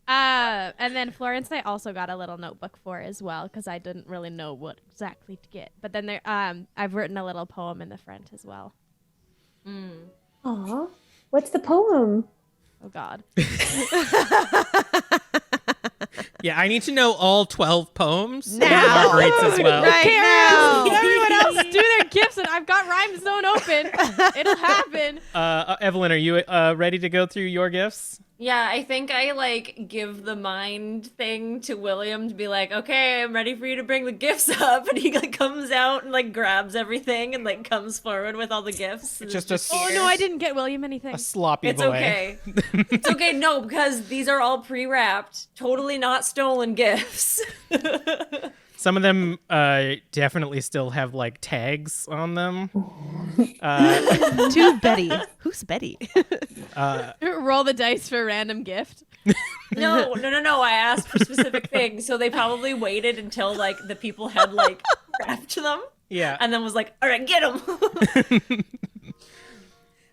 B: And then Florence, I also got a little notebook for as well because I didn't really know what exactly to get. But then there, I've written a little poem in the front as well.
E: Aw, what's the poem?
B: Oh God.
A: Yeah, I need to know all 12 poems.
C: Now.
A: Marguerite's as well.
C: Right now.
B: Everyone else do their gifts, and I've got Rhyme Zone open. It'll happen.
A: Evelyn, are you ready to go through your gifts?
F: Yeah, I think I like give the mind thing to William to be like, okay, I'm ready for you to bring the gifts up, and he like comes out and like grabs everything and like comes forward with all the gifts. and
A: Just
F: it's
A: a
B: Oh no, I didn't get William anything.
A: A sloppy
F: It's
A: boy.
F: okay. It's okay. No, because these are all pre-wrapped, totally not stolen gifts.
A: Some of them definitely still have like tags on them.
C: To Betty. Who's Betty?
B: Roll the dice for a random gift.
F: No. I asked for specific things, so they probably waited until like the people had like wrapped them,
A: Yeah.
F: and then was like, all right, get them.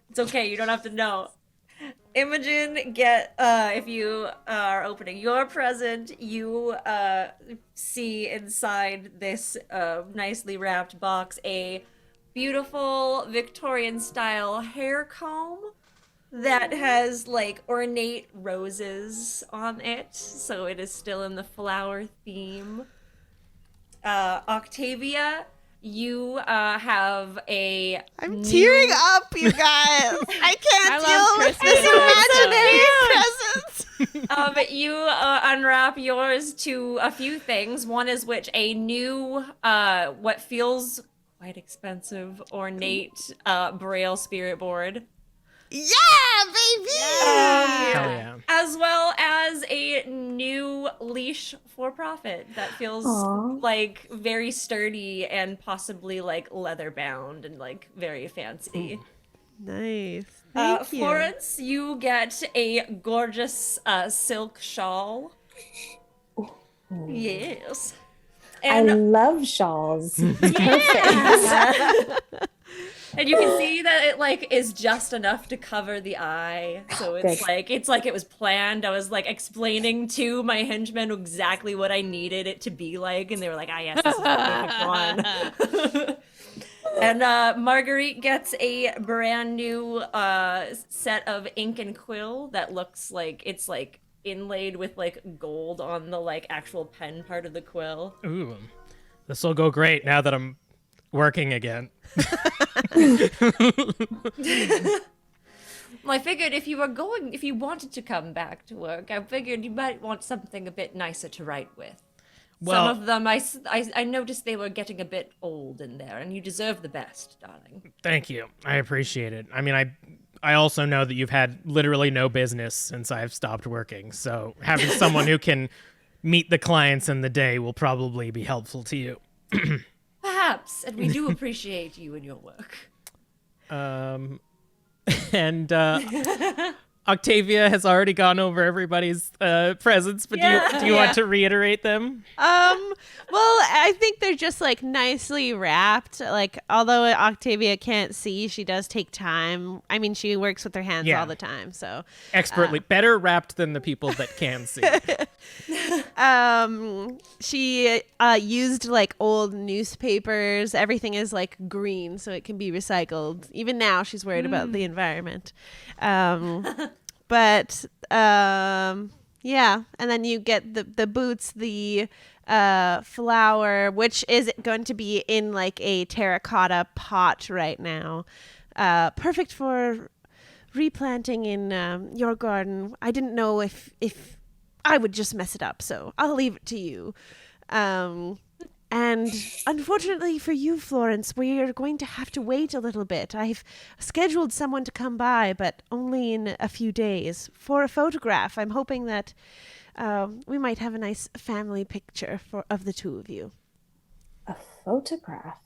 F: It's okay. You don't have to know. Imogen, if you are opening your present, you see inside this nicely wrapped box a beautiful Victorian style hair comb that has like ornate roses on it, so it is still in the flower theme. Octavia, you have a
C: I'm tearing up, you guys. I can't
B: I
C: deal
B: love
C: with
B: Christmas.
C: this imaginary present.
F: But you unwrap yours to a few things. One is which a new, what feels quite expensive, ornate Braille spirit board.
C: Yeah, baby.
A: Hell yeah.
F: As well as a new leash for Prophet that feels
E: Aw.
F: like very sturdy and possibly like leather bound and like very fancy.
C: Nice. Thank you.
F: Florence, you get a gorgeous silk shawl. Yes.
E: I love shawls. It's perfect.
F: And you can see that it like is just enough to cover the eye. So it's
E: Good.
F: like it was planned. I was like explaining to my henchmen exactly what I needed it to be like, and they were like, "Ah, yes, this is the perfect one." And Marguerite gets a brand new set of ink and quill that looks like it's like inlaid with like gold on the like actual pen part of the quill.
A: Ooh, this will go great now that I'm working again.
F: Well, I figured if you wanted to come back to work, I figured you might want something a bit nicer to write with.
A: Well,
F: Some of them, I noticed they were getting a bit old in there, and you deserve the best, darling.
A: thank you. I appreciate it. I mean, I also know that you've had literally no business since I've stopped working, so having someone who can meet the clients in the day will probably be helpful to you.
F: Perhaps, and we do appreciate you and your work.
A: And Octavia has already gone over everybody's presents, but do you want to reiterate them?
C: Well, I think they're just like nicely wrapped. Like, although Octavia can't see, she does take time. I mean, she works with her hands
A: Yeah.
C: all the time, so
A: Expertly, better wrapped than the people that can see.
C: she used like old newspapers. Everything is like green, so it can be recycled. Even now, she's worried about the environment. But yeah, and then you get the boots, the flower, which is going to be in like a terracotta pot right now. Perfect for replanting in your garden. I didn't know if I would just mess it up, so I'll leave it to you. And unfortunately for you, Florence, we are going to have to wait a little bit. I've scheduled someone to come by, but only in a few days for a photograph. I'm hoping that we might have a nice family picture of the two of you.
E: A photograph.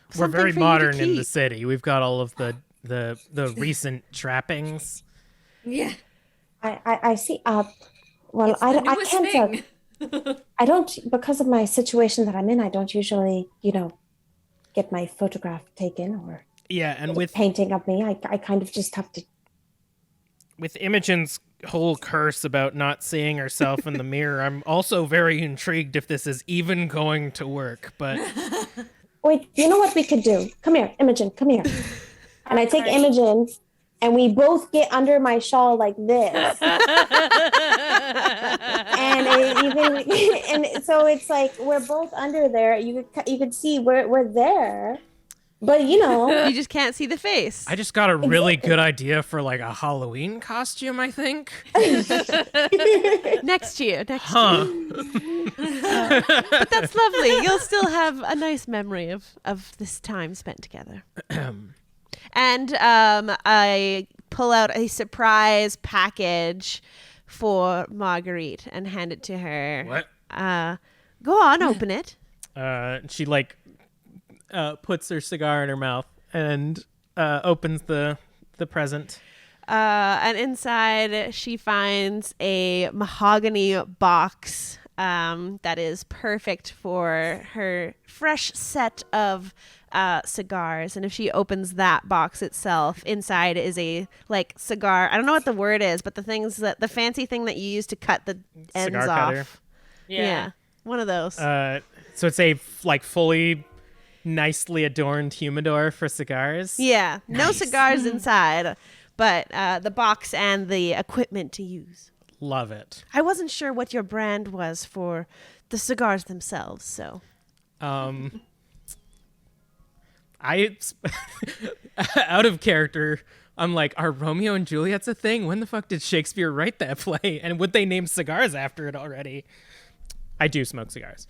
A: We're
C: Something
A: very
C: for you to
A: modern in the
C: keep.
A: city. We've got all of the recent trappings.
F: Yeah.
E: I see. Well,
F: It's the
E: I
F: newest
E: can't.
F: thing.
E: I don't, because of my situation that I'm in. I don't usually, get my photograph taken or
A: Yeah, and with
E: painting of me. I kind of just have to.
A: with Imogen's whole curse about not seeing herself in the mirror, I'm also very intrigued if this is even going to work. But
E: Wait, you know what we could do? Come here, Imogen. Come here. And I take Imogen, and we both get under my shawl like this. And so it's like we're both under there. You could see we're there, but
C: You just can't see the face.
A: I just got a really good idea for like a Halloween costume, I think.
C: Next year.
A: Huh.
C: But that's lovely. You'll still have a nice memory of this time spent together. And I pull out a surprise package for Marguerite and hand it to her.
A: What?
C: Go on, open it.
A: She puts her cigar in her mouth and opens the present.
C: And inside she finds a mahogany box that is perfect for her fresh set of cigars. And if she opens that box itself, inside is a cigar. I don't know what the word is, but the fancy thing that you use to cut the ends
A: Cigar
C: off.
A: cutter.
C: Yeah, one of those.
A: So it's a fully nicely adorned humidor for cigars.
C: Yeah, no cigars inside, but the box and the equipment to use.
A: Love it.
C: I wasn't sure what your brand was for the cigars themselves, so.
A: I out of character, I'm like, are Romeo and Juliet's a thing? When the fuck did Shakespeare write that play? And would they name cigars after it already? I do smoke cigars.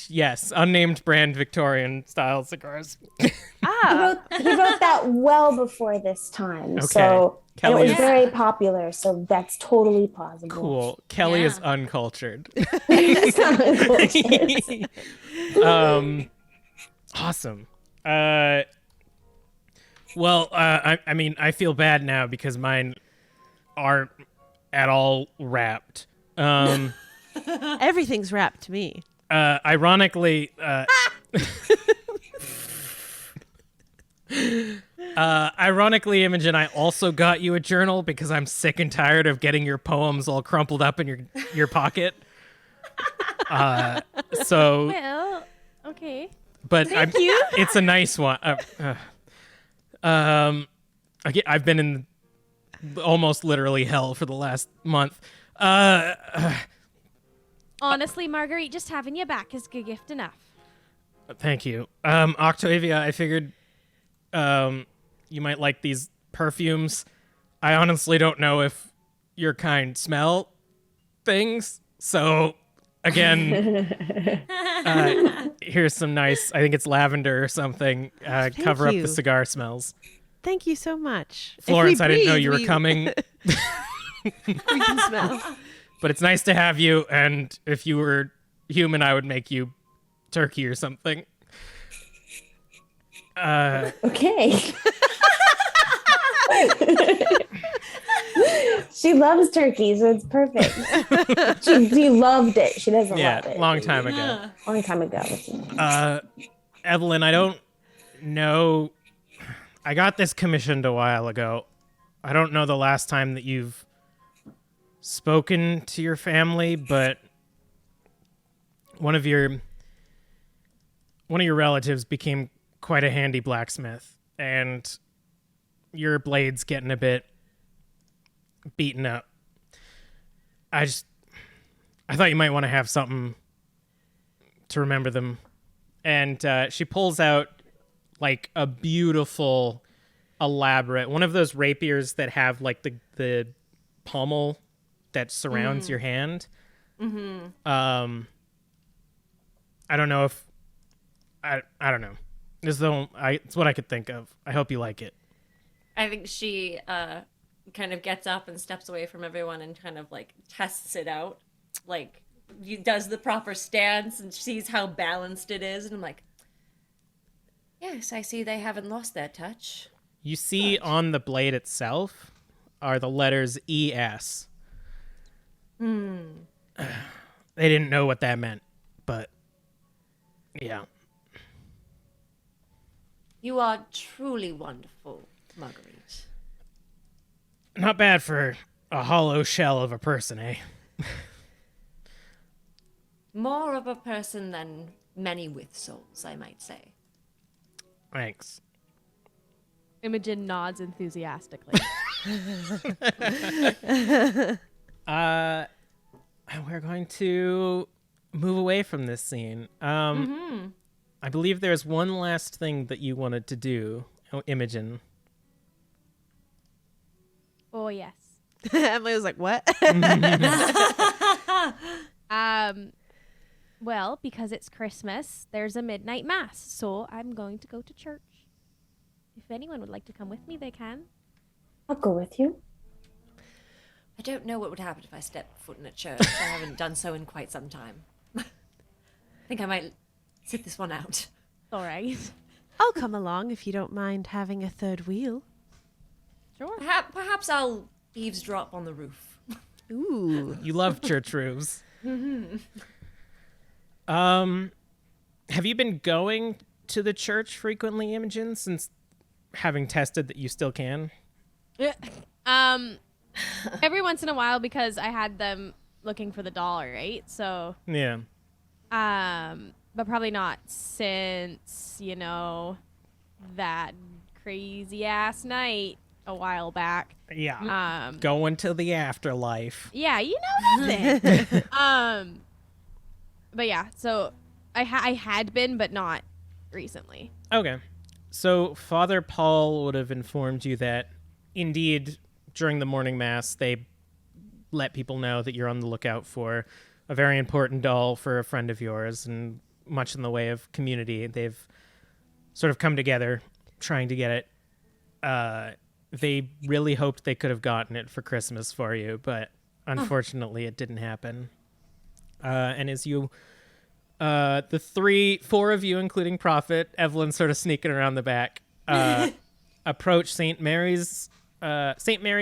A: Yes, unnamed brand Victorian style cigars.
E: He wrote that well before this time.
A: Okay.
E: So and
A: Kelly
E: it was
A: is-
E: very popular, so that's totally plausible.
A: Cool. Kelly is uncultured.
E: It's not uncultured.
A: Awesome. Well, I mean, I feel bad now because mine aren't at all wrapped.
C: Everything's wrapped to me.
A: Ironically, Imogen, I also got you a journal because I'm sick and tired of getting your poems all crumpled up in your pocket. So,
B: Well, okay.
A: but it's a nice one. I've been in almost literally hell for the last month.
B: Honestly, Marguerite, just having you back is a gift enough.
A: Thank you. Octavia, I figured you might like these perfumes. I honestly don't know if your kind smell things. So, again, here's some nice, I think it's lavender or something. Cover up
C: you.
A: the cigar smells.
C: Thank you so much. If we
A: Florence, I didn't know
C: breathe,
A: you were
C: we-
A: coming,
C: We can smell.
A: but it's nice to have you. And if you were human, I would make you turkey or something.
E: Okay. She loves turkey, so it's perfect. She loved it. She doesn't love it.
A: Long time ago.
E: Long time ago.
A: Evelyn, I don't know. I got this commissioned a while ago. I don't know the last time that you've spoken to your family, but one of your relatives became quite a handy blacksmith, and your blade's getting a bit beaten up. I thought you might want to have something to remember them. And she pulls out like a beautiful, elaborate, one of those rapiers that have like the pommel that surrounds your hand. Mm-hmm. I don't know if I don't know. It's what I could think of. I hope you like it.
F: I think she kind of gets up and steps away from everyone and kind of like tests it out. Like, does the proper stance and sees how balanced it is. And I'm like, yes, I see they haven't lost their touch.
A: You see on the blade itself are the letters ES. They didn't know what that meant, but yeah.
F: You are truly wonderful, Marguerite.
A: Not bad for a hollow shell of a person, eh?
F: More of a person than many with souls, I might say.
A: Thanks.
B: Imogen nods enthusiastically.
A: We're going to move away from this scene. I believe there's one last thing that you wanted to do, Imogen.
B: Oh, yes.
C: Emily was like, what?
B: Well, because it's Christmas, there's a midnight mass, so I'm going to go to church. If anyone would like to come with me, they can.
E: I'll go with you.
F: I don't know what would happen if I stepped foot in a church. I haven't done so in quite some time. I think I might sit this one out.
B: All right.
C: I'll come along if you don't mind having a third wheel.
B: Sure.
F: Perhaps I'll eavesdrop on the roof.
C: Ooh.
A: You love church roofs. Have you been going to the church frequently, Imogen, since having tested that you still can?
B: Every once in a while, because I had them looking for the dollar, right? So,
A: Yeah.
B: but probably not since, that crazy ass night a while back.
A: Yeah. Going to the afterlife.
B: Yeah, you know that thing. But yeah, so I had been, but not recently.
A: Okay. So Father Paul would have informed you that indeed during the morning mass they let people know that you're on the lookout for a very important doll for a friend of yours, and much in the way of community they've sort of come together trying to get it. They really hoped they could have gotten it for Christmas for you, but unfortunately it didn't happen. And as you the 4 of you, including Prophet, Evelyn sort of sneaking around the back, approach St. Mary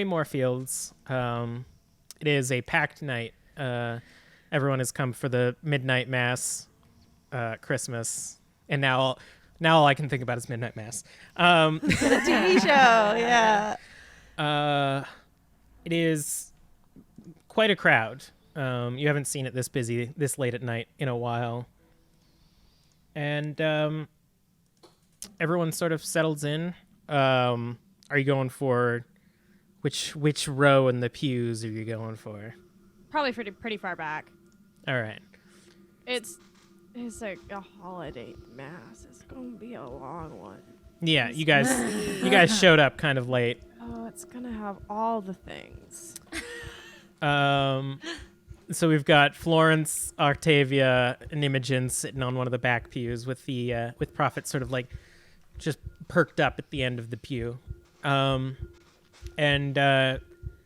A: Moorfields. It is a packed night. everyone has come for the midnight mass, Christmas, and now all I can think about is midnight mass.
C: The TV show, yeah.
A: It is quite a crowd. You haven't seen it this busy this late at night in a while, and everyone sort of settles in. Are you going for which row in the pews are you going for?
B: Probably pretty far back.
A: All right.
B: It's like a holiday mass. It's gonna be a long one.
A: Yeah, you guys showed up kind of late.
B: Oh, it's gonna have all the things.
A: So we've got Florence, Octavia, and Imogen sitting on one of the back pews with the with Prophet sort of like just perked up at the end of the pew. And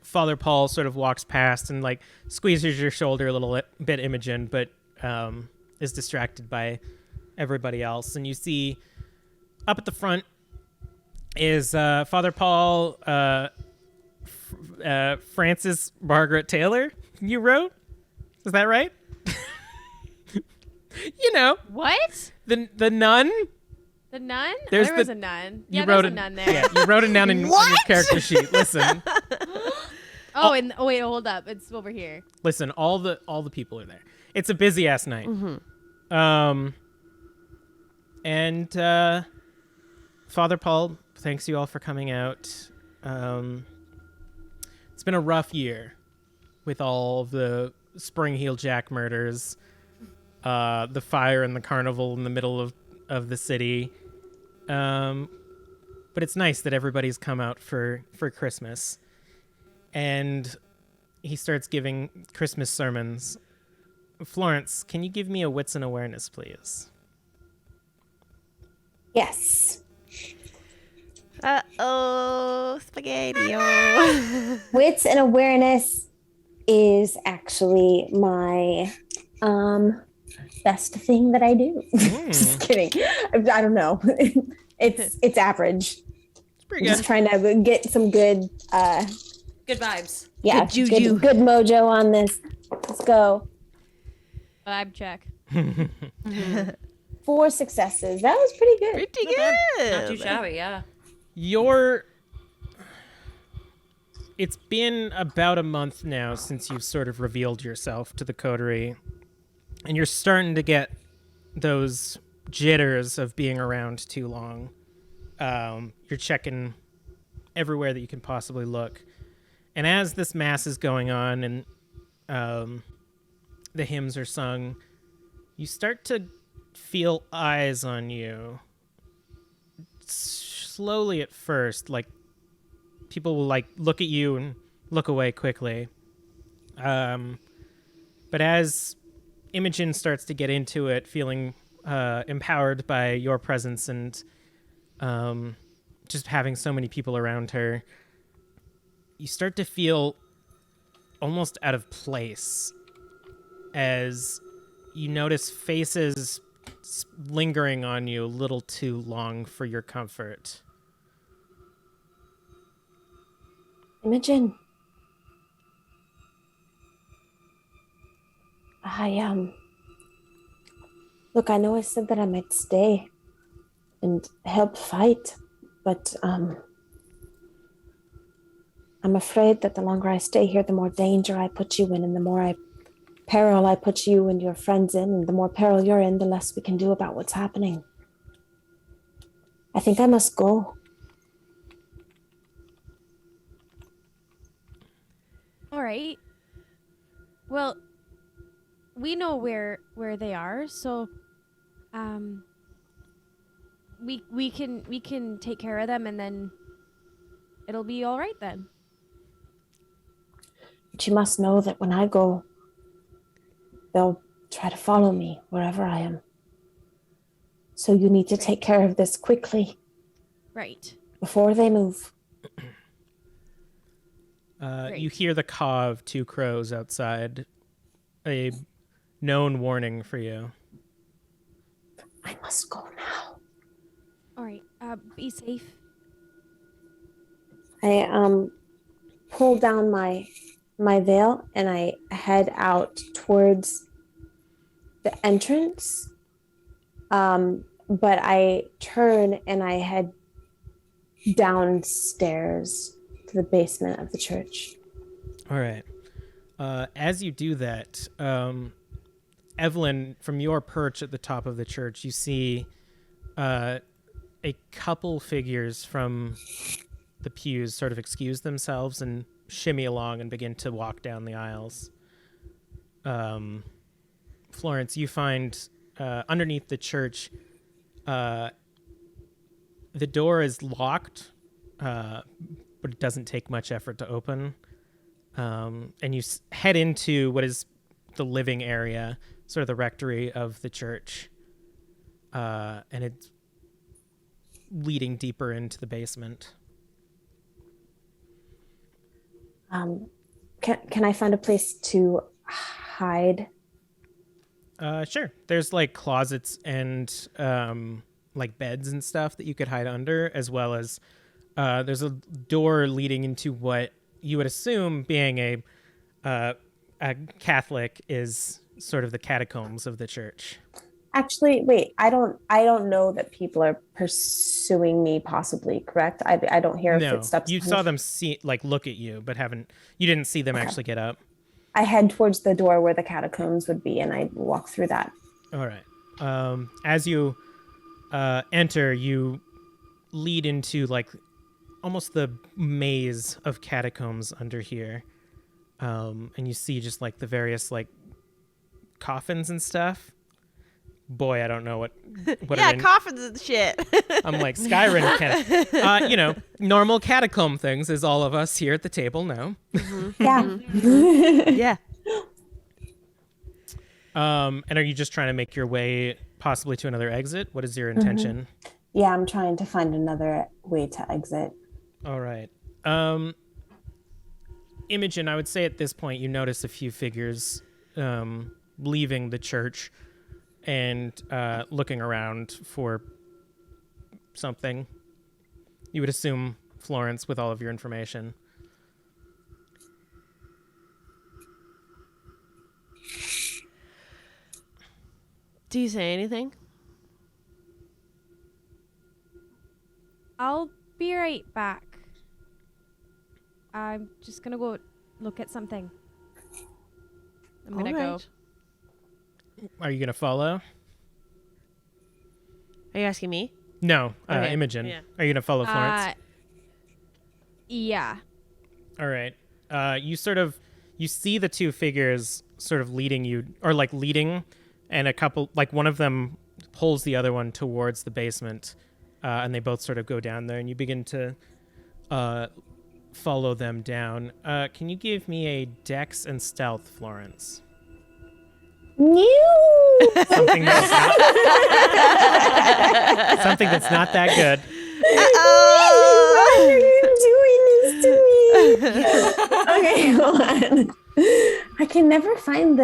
A: Father Paul sort of walks past and like squeezes your shoulder a little bit, Imogen, but is distracted by everybody else. And you see up at the front is Father Paul, Francis Margaret Taylor. You wrote, is that right? You know,
B: What?
A: the nun.
B: The nun?
A: There's
B: There was
A: the-
B: a nun.
A: You
B: Yeah,
A: wrote
B: there's a nun there.
A: Yeah, you wrote it down on your character sheet. Listen.
B: Oh, wait, hold up. It's over here.
A: Listen, all the people are there. It's a busy ass night. And Father Paul thanks you all for coming out. It's been a rough year with all of the Spring Heel Jack murders, the fire and the carnival in the middle of the city. But it's nice that everybody's come out for Christmas. And he starts giving Christmas sermons. Florence, can you give me a wits and awareness, please?
E: Yes.
C: Uh-oh, spaghetti.
E: Wits and awareness is actually my best thing that I do. Just kidding. I don't know. It's average.
A: It's pretty
E: I'm
A: good.
E: just trying to get some good
F: Good vibes.
E: yeah,
C: Good juju.
E: good mojo on this. Let's go.
B: Vibe check.
E: 4 successes. That was pretty good.
C: Pretty good.
F: Not too shabby, yeah.
A: It's been about a month now since you've sort of revealed yourself to the coterie, and you're starting to get those jitters of being around too long. You're checking everywhere that you can possibly look. And as this mass is going on and the hymns are sung, you start to feel eyes on you. Slowly at first, like people will like look at you and look away quickly. But as Imogen starts to get into it, feeling empowered by your presence and just having so many people around her, you start to feel almost out of place as you notice faces lingering on you a little too long for your comfort.
E: Imogen. Look, I know I said that I might stay and help fight, but I'm afraid that the longer I stay here, the more danger I put you in, and the more peril I put you and your friends in, and the more peril you're in, the less we can do about what's happening. I think I must go.
B: All right. Well, we know where they are, so we can take care of them, and then it'll be all right then.
E: But you must know that when I go, they'll try to follow me wherever I am. So you need to take care of this quickly
B: Right.
E: before they move.
A: You hear the caw of 2 crows outside, a known warning for you.
E: I must go now.
B: All right. Be safe.
E: I pull down my my veil and I head out towards the entrance. But I turn and I head downstairs to the basement of the church.
A: All right. As you do that, Evelyn, from your perch at the top of the church, you see a couple figures from the pews sort of excuse themselves and shimmy along and begin to walk down the aisles. Florence, you find underneath the church, the door is locked, but it doesn't take much effort to open. And you head into what is the living area, sort of the rectory of the church. And it's leading deeper into the basement.
E: Can I find a place to hide?
A: Sure. There's like closets and like beds and stuff that you could hide under, as well as there's a door leading into what you would assume, being a Catholic, is sort of the catacombs of the church.
E: Actually, wait. I don't know that people are pursuing me. Possibly, correct? I don't hear
A: No,
E: footsteps.
A: you saw them look at you, but you didn't see them actually get up.
E: I head towards the door where the catacombs would be, and I walk through that.
A: All right. As you enter, you lead into like almost the maze of catacombs under here, and you see just like the various like coffins and stuff. Boy, I don't know what
C: Yeah, coffins and shit.
A: I'm like Skyrim normal catacomb things, as all of us here at the table know.
E: Yeah.
C: Yeah.
A: And are you just trying to make your way possibly to another exit? What is your intention?
E: Yeah, I'm trying to find another way to exit.
A: All right. Imogen, I would say at this point you notice a few figures leaving the church and looking around for something. You would assume Florence with all of your information.
C: Do you say anything?
B: I'll be right back. I'm just gonna go look at something. I'm gonna go.
A: Are you going to follow?
C: Are you asking me?
A: No,
C: Okay.
A: Imogen.
C: Yeah.
A: Are you going to follow Florence?
B: Yeah.
A: All right. You see the two figures sort of leading you, or like leading, and a couple, like one of them pulls the other one towards the basement, and they both sort of go down there, and you begin to follow them down. Can you give me a Dex and Stealth, Florence?
E: No.
A: Something that's not that good.
E: Why are you doing this to me? Okay, hold on. I can never find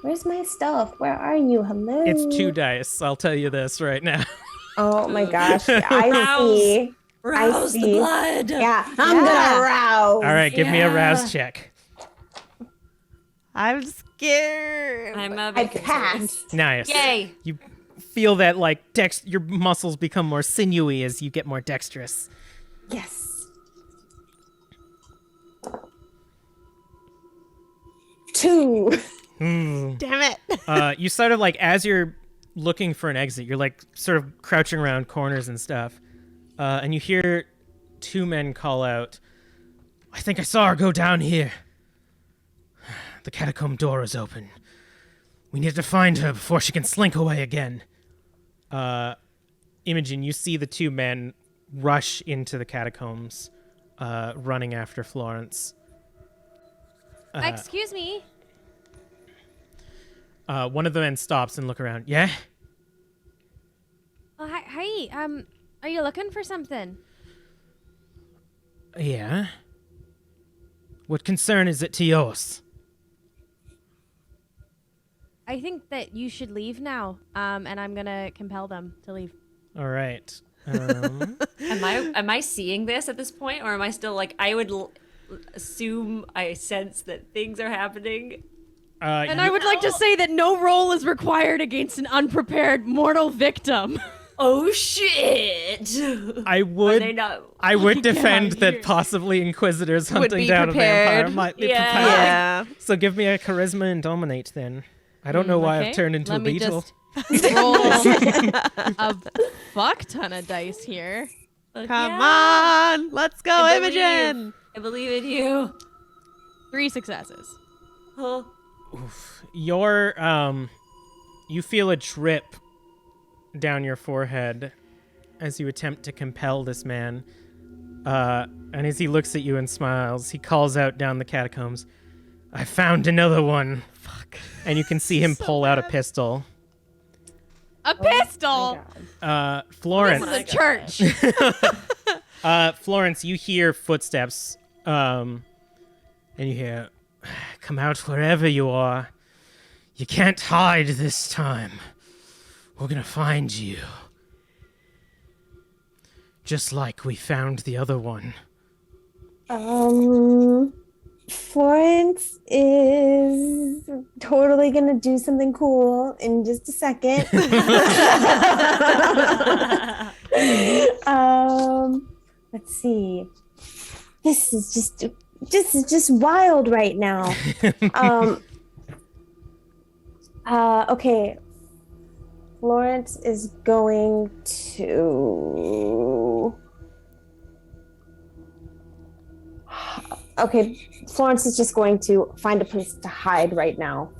E: where's my stuff? Where are you? Hello?
A: It's 2 dice. I'll tell you this right now.
E: Oh my gosh. I see.
F: Rouse the blood.
E: Yeah, I'm gonna rouse.
A: All right, give me a rouse check.
C: I'm scared.
F: I'm a
E: I
F: bit concerned.
E: passed.
A: Nice.
F: Yay.
A: You feel that like your muscles become more sinewy as you get more dexterous.
E: Yes. 2.
A: Mm.
C: Damn it.
A: You sort of like, as you're looking for an exit, you're like sort of crouching around corners and stuff, and you hear 2 men call out, "I think I saw her go down here. The catacomb door is open. We need to find her before she can slink away again." Imogen, you see the 2 men rush into the catacombs, running after Florence.
B: Excuse me.
A: One of the men stops and look around. Yeah?
B: Oh, hi. Are you looking for something?
A: Yeah? What concern is it to yours?
B: I think that you should leave now. And I'm gonna compel them to leave.
A: All right.
F: Am I seeing this at this point, or am I still like, I would assume I sense that things are happening.
B: And I would like to say that no roll is required against an unprepared mortal victim.
F: Oh shit!
A: I
F: Are
A: would
F: they not?
A: defend
B: out
A: that
B: here.
A: possibly inquisitors
C: Would
A: hunting
C: be
A: down a vampire
C: prepared.
A: might be
F: Yeah.
A: prepared.
C: Yeah.
A: So give me a charisma and dominate then. I don't know why
B: okay.
A: I've turned into
B: Let
A: a
B: me
A: beetle.
B: just roll a fuck ton of dice here.
C: Come on. Let's go,
F: I believe.
C: Imogen.
F: I believe in you.
B: 3 successes.
F: Oh.
A: Your you feel a drip down your forehead as you attempt to compel this man. And as he looks at you and smiles, he calls out down the catacombs, "I found another one." Fuck. And you can see him pull out a pistol.
B: A pistol!
A: Florence.
B: This is a church.
A: Florence, you hear footsteps, and you hear, "Come out wherever you are. You can't hide this time. We're gonna find you. Just like we found the other one."
E: Florence is totally gonna do something cool in just a second. Let's see. This is just wild right now. Okay. Florence is going to. Okay, Florence is just going to find a place to hide right now.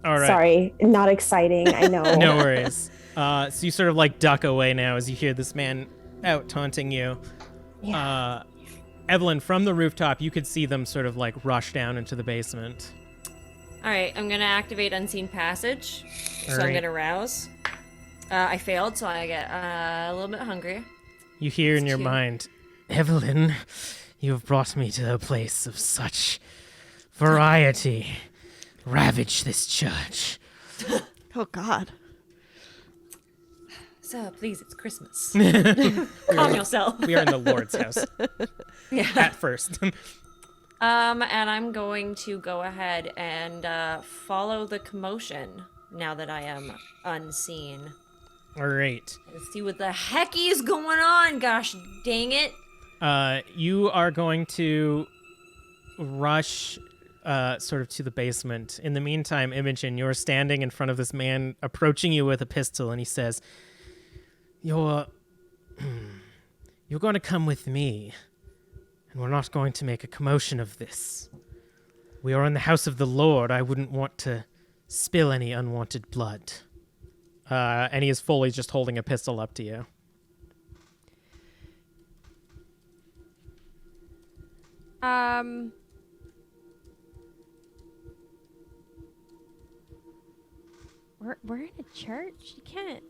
A: All right.
E: Sorry, not exciting, I know.
A: No worries. So you sort of like duck away now as you hear this man out taunting you.
E: Yeah.
A: Evelyn, from the rooftop, you could see them sort of like rush down into the basement.
F: All right, I'm gonna activate Unseen Passage. So I'm
A: Alright.
F: gonna rouse. I failed, so I get a little bit hungry.
A: You hear in your
F: cute.
A: mind, "Evelyn, you have brought me to a place of such variety. Ravage this church."
C: Oh, God.
F: So please, it's Christmas. Calm yourself.
A: We are in the Lord's house
F: Yeah.
A: at first.
F: And I'm going to go ahead and follow the commotion now that I am unseen.
A: All right.
F: Let's see what the heck is going on. Gosh dang it!
A: You are going to rush sort of to the basement. In the meantime, Imogen, you're standing in front of this man approaching you with a pistol, and he says, You're going to come with me, and we're not going to make a commotion of this. We are in the house of the Lord. I wouldn't want to spill any unwanted blood." And he is fully just holding a pistol up to you.
B: We're in a church. You can't.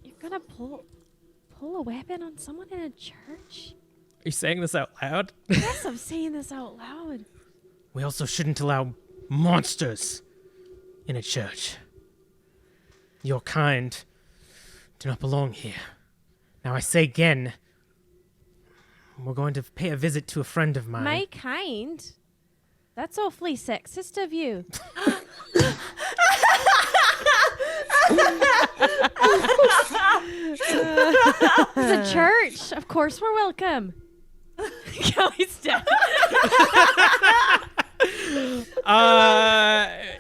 B: You're gonna pull a weapon on someone in a church?
A: Are you saying this out loud?
B: Yes, I'm saying this out loud.
A: We also shouldn't allow monsters in a church. Your kind do not belong here. Now I say again, we're going to pay a visit to a friend of mine.
B: My kind? That's awfully sexist of you. It's a church. Of course we're welcome. Kelly's dead.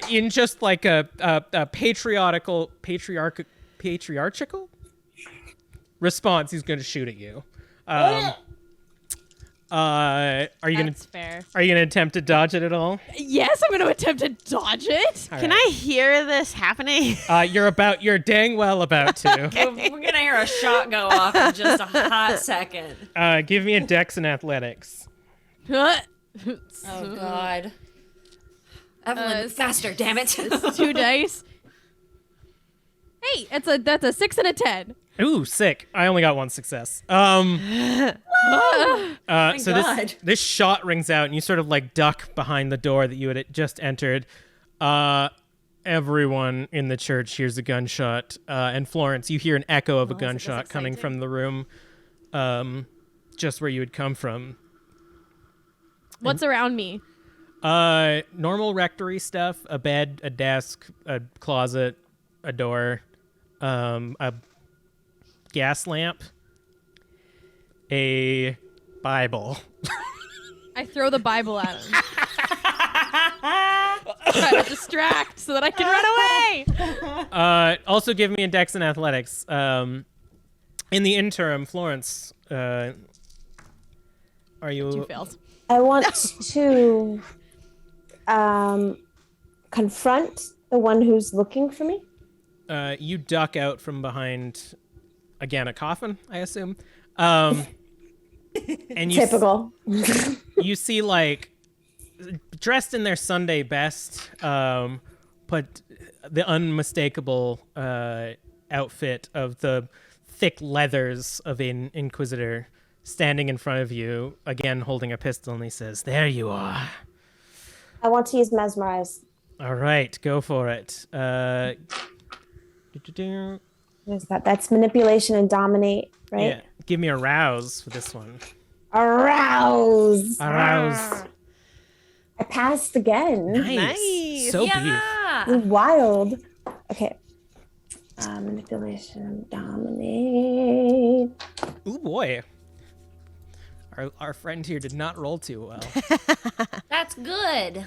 A: In just like a patriarchal response, he's going to shoot at you. Are you gonna
B: That's fair.
A: Are you gonna attempt to dodge it at all?
B: Yes, I'm going to attempt to dodge it.
A: All
C: Can
A: right.
C: I hear this happening?
A: You're dang well about to.
F: We're gonna hear a shot go off in just a hot second.
A: Give me a dex and athletics.
F: Oh God. Evelyn, faster, damn it.
B: It's 2 dice. Hey, that's a 6 and a 10.
A: Ooh, sick. I only got one success.
F: God.
A: This shot rings out and you sort of like duck behind the door that you had just entered. Everyone in the church hears a gunshot. And Florence, you hear an echo of a
F: Well, that's
A: gunshot coming
F: exciting.
A: from the room just where you would come from.
B: What's around me?
A: Normal rectory stuff: a bed, a desk, a closet, a door, a gas lamp, a Bible.
B: I throw the Bible at him. Try to distract so that I can run away.
A: Also give me a Dex and Athletics. In the interim, Florence, are you...
B: 2 fails.
E: I want to confront the one who's looking for me.
A: You duck out from behind, again, a coffin, I assume. And you
E: Typical.
A: You see, like, dressed in their Sunday best, but the unmistakable outfit of the thick leathers of an Inquisitor standing in front of you, again holding a pistol, and he says, "There you are."
E: I want to use mesmerize.
A: All right, go for it.
E: What is that? That's manipulation and dominate, right?
A: Yeah, give me a rouse for this one.
E: Arouse.
A: Arouse.
E: I passed again.
C: Nice.
A: So beef.
F: Yeah.
E: Wild. Okay. Manipulation, dominate.
A: Ooh boy. Our friend here did not roll too well.
F: That's good.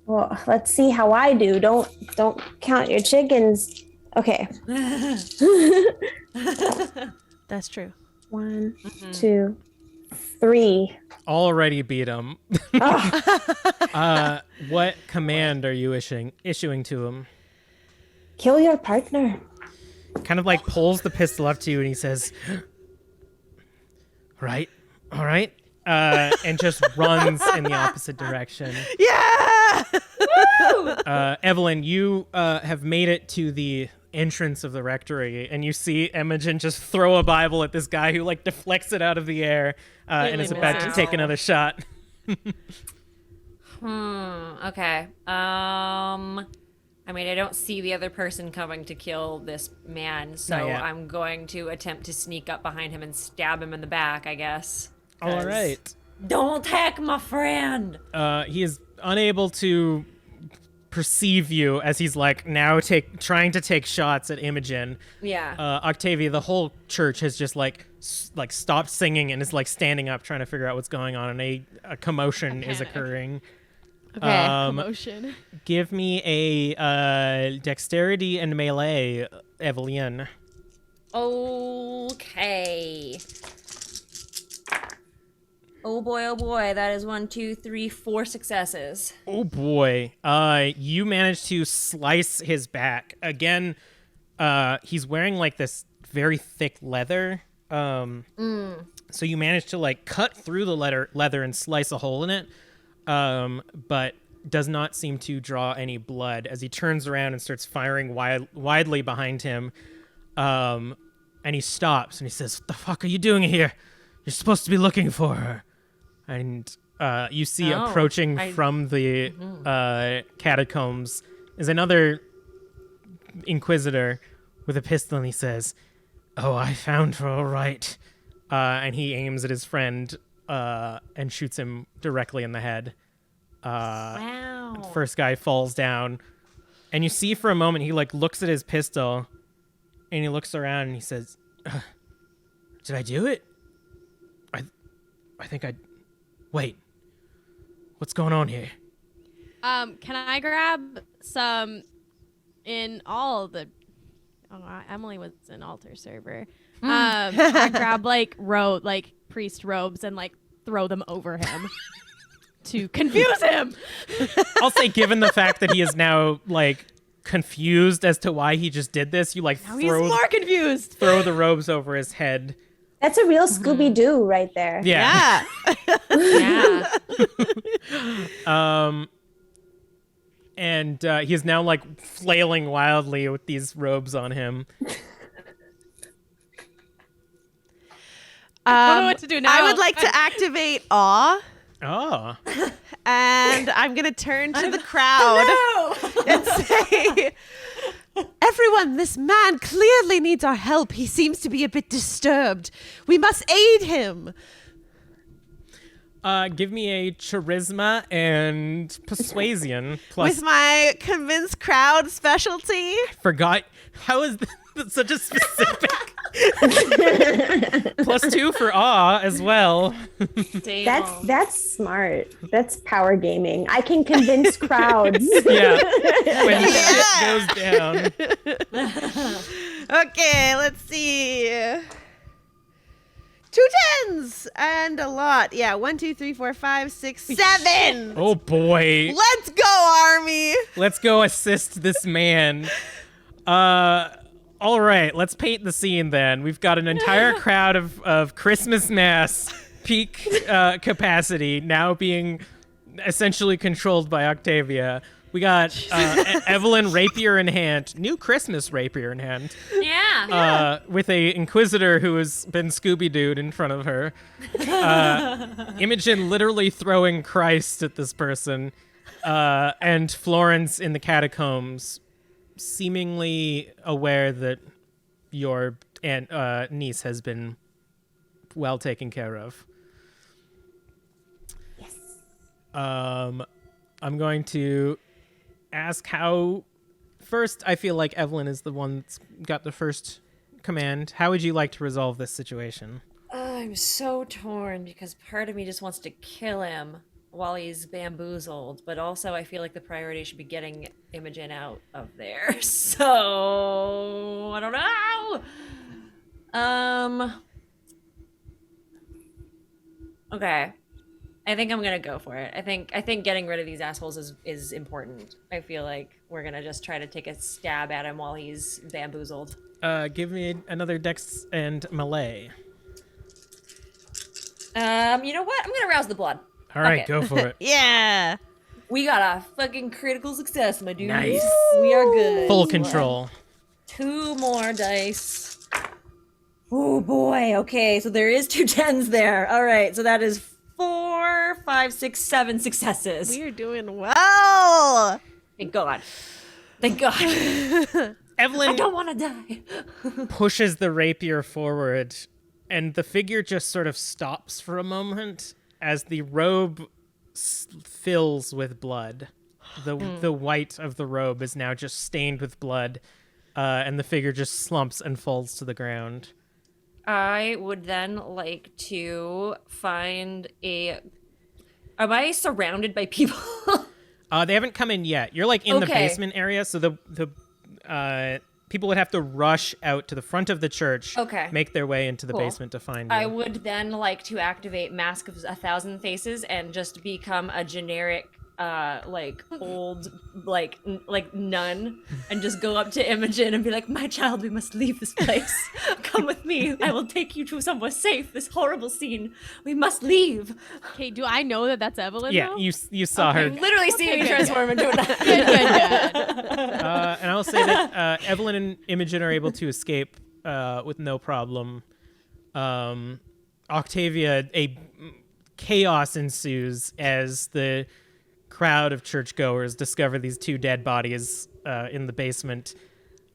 E: Well, let's see how I do. Don't count your chickens. Okay.
C: That's true.
E: 1, 2, 3.
A: Already beat him. What command are you issuing to him?
E: Kill your partner.
A: Kind of like pulls the pistol up to you and he says, "Right, all right," and just runs in the opposite direction.
C: Yeah!
A: Evelyn, you have made it to the entrance of the rectory, and you see Imogen just throw a Bible at this guy who like deflects it out of the air and is about to take another shot.
F: Okay. I mean, I don't see the other person coming to kill this man, so
A: Not yet.
F: I'm going to attempt to sneak up behind him and stab him in the back, I guess.
A: All right.
F: Don't hack my friend!
A: He is unable to perceive you as he's like now trying to take shots at Imogen.
F: Yeah.
A: Octavia, the whole church has just like stopped singing and is like standing up trying to figure out what's going on, and a commotion is occurring.
B: Okay. Commotion.
A: Give me a dexterity and melee, Evelyn.
F: Okay. Oh boy, that is 1, 2, 3, 4 successes.
A: Oh boy. You managed to slice his back. Again, he's wearing like this very thick leather. So you managed to like cut through the leather and slice a hole in it. But does not seem to draw any blood as he turns around and starts firing widely behind him. And he stops and he says, "What the fuck are you doing here? You're supposed to be looking for her." And you see approaching from the catacombs is another Inquisitor with a pistol, and he says, "Oh, I found her all right." And he aims at his friend and shoots him directly in the head.
F: Wow.
A: First guy falls down, and you see for a moment he like looks at his pistol, and he looks around and he says, "Did I do it? I think I. Wait, what's going on here?"
B: Can I grab some in all the... Emily was an altar server. I grab like priest robes and like throw them over him to confuse him.
A: I'll say, given the fact that he is now like confused as to why he just did this, you like
B: Now he's more confused.
A: throw the robes over his head.
E: That's a real Scooby-Doo right there.
A: Yeah.
F: Yeah.
A: And he is now like flailing wildly with these robes on him.
B: I don't know what to do now.
C: I would like to activate awe,
A: Oh.
C: and I'm going to turn to the crowd and say, "Everyone, this man clearly needs our help. He seems to be a bit disturbed. We must aid him."
A: Give me a charisma and persuasion plus.
C: With my convince crowd specialty.
A: Forgot. How is that such a specific? +2 for awe as well.
F: Damn.
E: That's smart. That's power gaming. I can convince crowds.
A: Yeah. When shit goes down.
C: Okay, let's see. 2 10s and a lot. Yeah, 1, 2, 3, 4, 5, 6, 7.
A: Oh boy.
C: Let's go, Army.
A: Let's go assist this man. All right, let's paint the scene then. We've got an entire crowd of Christmas mass peak capacity now being essentially controlled by Octavia. We got Evelyn rapier in hand, new Christmas rapier in hand, with a Inquisitor who has been Scooby-Dooed in front of her. Imogen literally throwing Christ at this person, and Florence in the catacombs, seemingly aware that your niece has been well taken care of.
E: Yes.
A: I'm going to ask how. First, I feel like Evelyn is the one that's got the first command. How would you like to resolve this situation?
F: I'm so torn because part of me just wants to kill him while he's bamboozled, but also I feel like the priority should be getting Imogen out of there. So I don't know. Okay. I think I'm gonna go for it. I think getting rid of these assholes is important. I feel like we're gonna just try to take a stab at him while he's bamboozled.
A: Give me another dex and melee.
F: You know what? I'm gonna rouse the blood.
A: All right,
F: Okay.
A: go for it.
C: Yeah.
F: We got a fucking critical success, my dude.
A: Nice.
F: We are good.
A: Full control.
F: 2 more dice. Oh boy. Okay, so there is 2 10s there. All right, so that is 4, 5, 6, 7 successes.
C: We are doing well.
F: Thank God. Thank God.
A: Evelyn
F: I don't want to die.
A: pushes the rapier forward, and the figure just sort of stops for a moment as the robe fills with blood. The white of the robe is now just stained with blood, and the figure just slumps and falls to the ground.
F: I would then like to find a. Am I surrounded by people?
A: They haven't come in yet. You're like in the
F: Okay.
A: basement area, so the people would have to rush out to the front of the church,
F: Okay.
A: make their way into the
F: Cool.
A: basement to find you.
F: I would then like to activate Mask of 1,000 Faces and just become a generic, like old, like nun, and just go up to Imogen and be like, "My child, we must leave this place. Come with me. I will take you to somewhere safe. This horrible scene. We must leave."
B: Okay, do I know that that's Evelyn?
A: Yeah,
B: though?
A: you saw her.
F: Literally seeing me transform into an.
B: Good.
A: And I'll say that Evelyn and Imogen are able to escape with no problem. Octavia, a chaos ensues as the crowd of churchgoers discover these 2 dead bodies in the basement,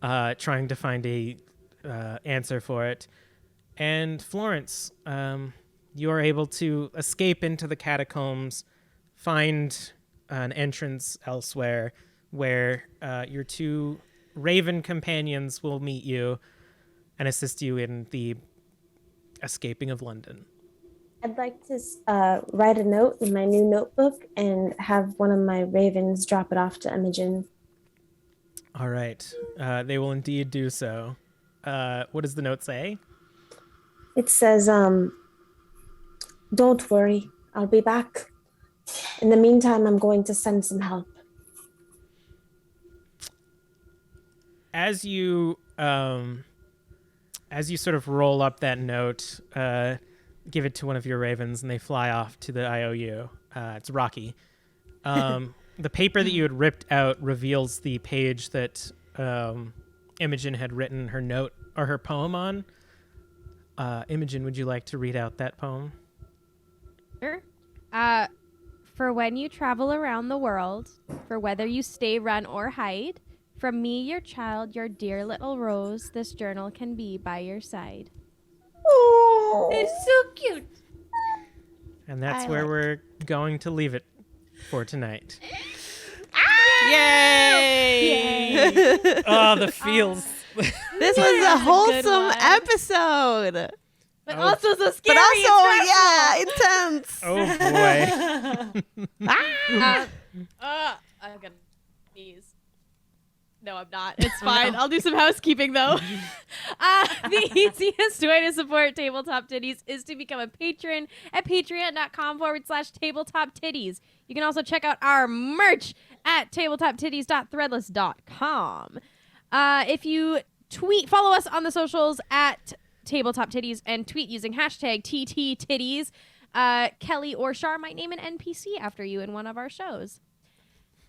A: trying to find a answer for it. And Florence, you are able to escape into the catacombs, find an entrance elsewhere where your 2 raven companions will meet you and assist you in the escaping of London.
E: I'd like to write a note in my new notebook and have one of my ravens drop it off to Imogen.
A: All right. They will indeed do so. What does the note say?
E: It says, "Don't worry, I'll be back. In the meantime, I'm going to send some help."
A: As you sort of roll up that note, give it to one of your ravens, and they fly off to the IOU. It's Rocky. The paper that you had ripped out reveals the page that Imogen had written her note or her poem on. Imogen, would you like to read out that poem?
B: Sure. For when you travel around the world, for whether you stay, run, or hide, from me, your child, your dear little Rose, this journal can be by your side.
F: It's so cute.
A: And that's
C: I
A: where
C: like-
A: we're going to leave it for tonight.
C: Ah!
A: Yay! Oh, the feels.
C: This was a wholesome
B: one.
C: episode.
B: But
A: Oh.
B: also so
C: But
B: scary.
C: also, yeah, intense.
A: Oh, boy.
B: I'm gonna sneeze. No, I'm not. It's fine. I'll do some housekeeping though. The easiest way to support Tabletop Tiddies is to become a patron at patreon.com/Tabletop Tiddies. You can also check out our merch at tabletoptiddies.threadless.com. If you follow us on the socials at Tabletop Tiddies and tweet using hashtag TTTiddies, Kelly or Shar might name an NPC after you in one of our shows.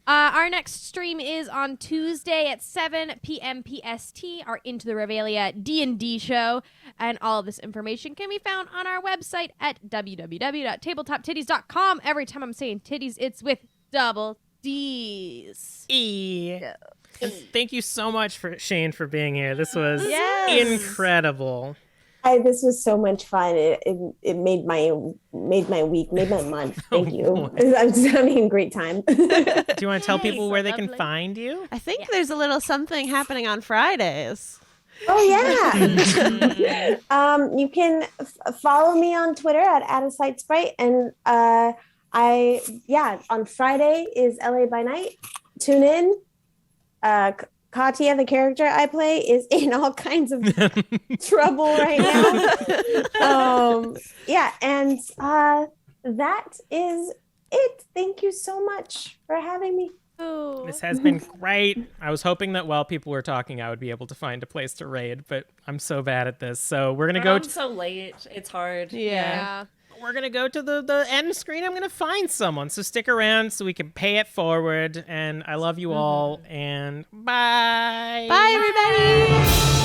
B: Our next stream is on Tuesday at 7 p.m. PST, our Into the Revelia D&D show. And all of this information can be found on our website at www.tabletoptiddies.com. Every time I'm saying titties, it's with double D's.
A: And thank you so much for Shayne for being here. This was
C: Yes.
A: incredible.
E: This was so much fun. It made my week, made my month. Thank you. I'm just having a great time.
A: Do you want to tell people
B: so
A: where they can
B: lovely.
A: find you?
C: I think there's a little something happening on Fridays.
E: Oh yeah. You can follow me on Twitter at @AsideSprite, and on Friday is LA by Night. Tune in. Katya, the character I play, is in all kinds of trouble right now. And that is it. Thank you so much for having me.
A: This has been great. I was hoping that while people were talking, I would be able to find a place to raid, but I'm so bad at this. So we're gonna go.
F: I'm so late. It's hard.
C: Yeah.
A: We're gonna go to the end screen. I'm gonna find someone. So stick around so we can pay it forward. And I love you all. And bye.
C: Bye, everybody.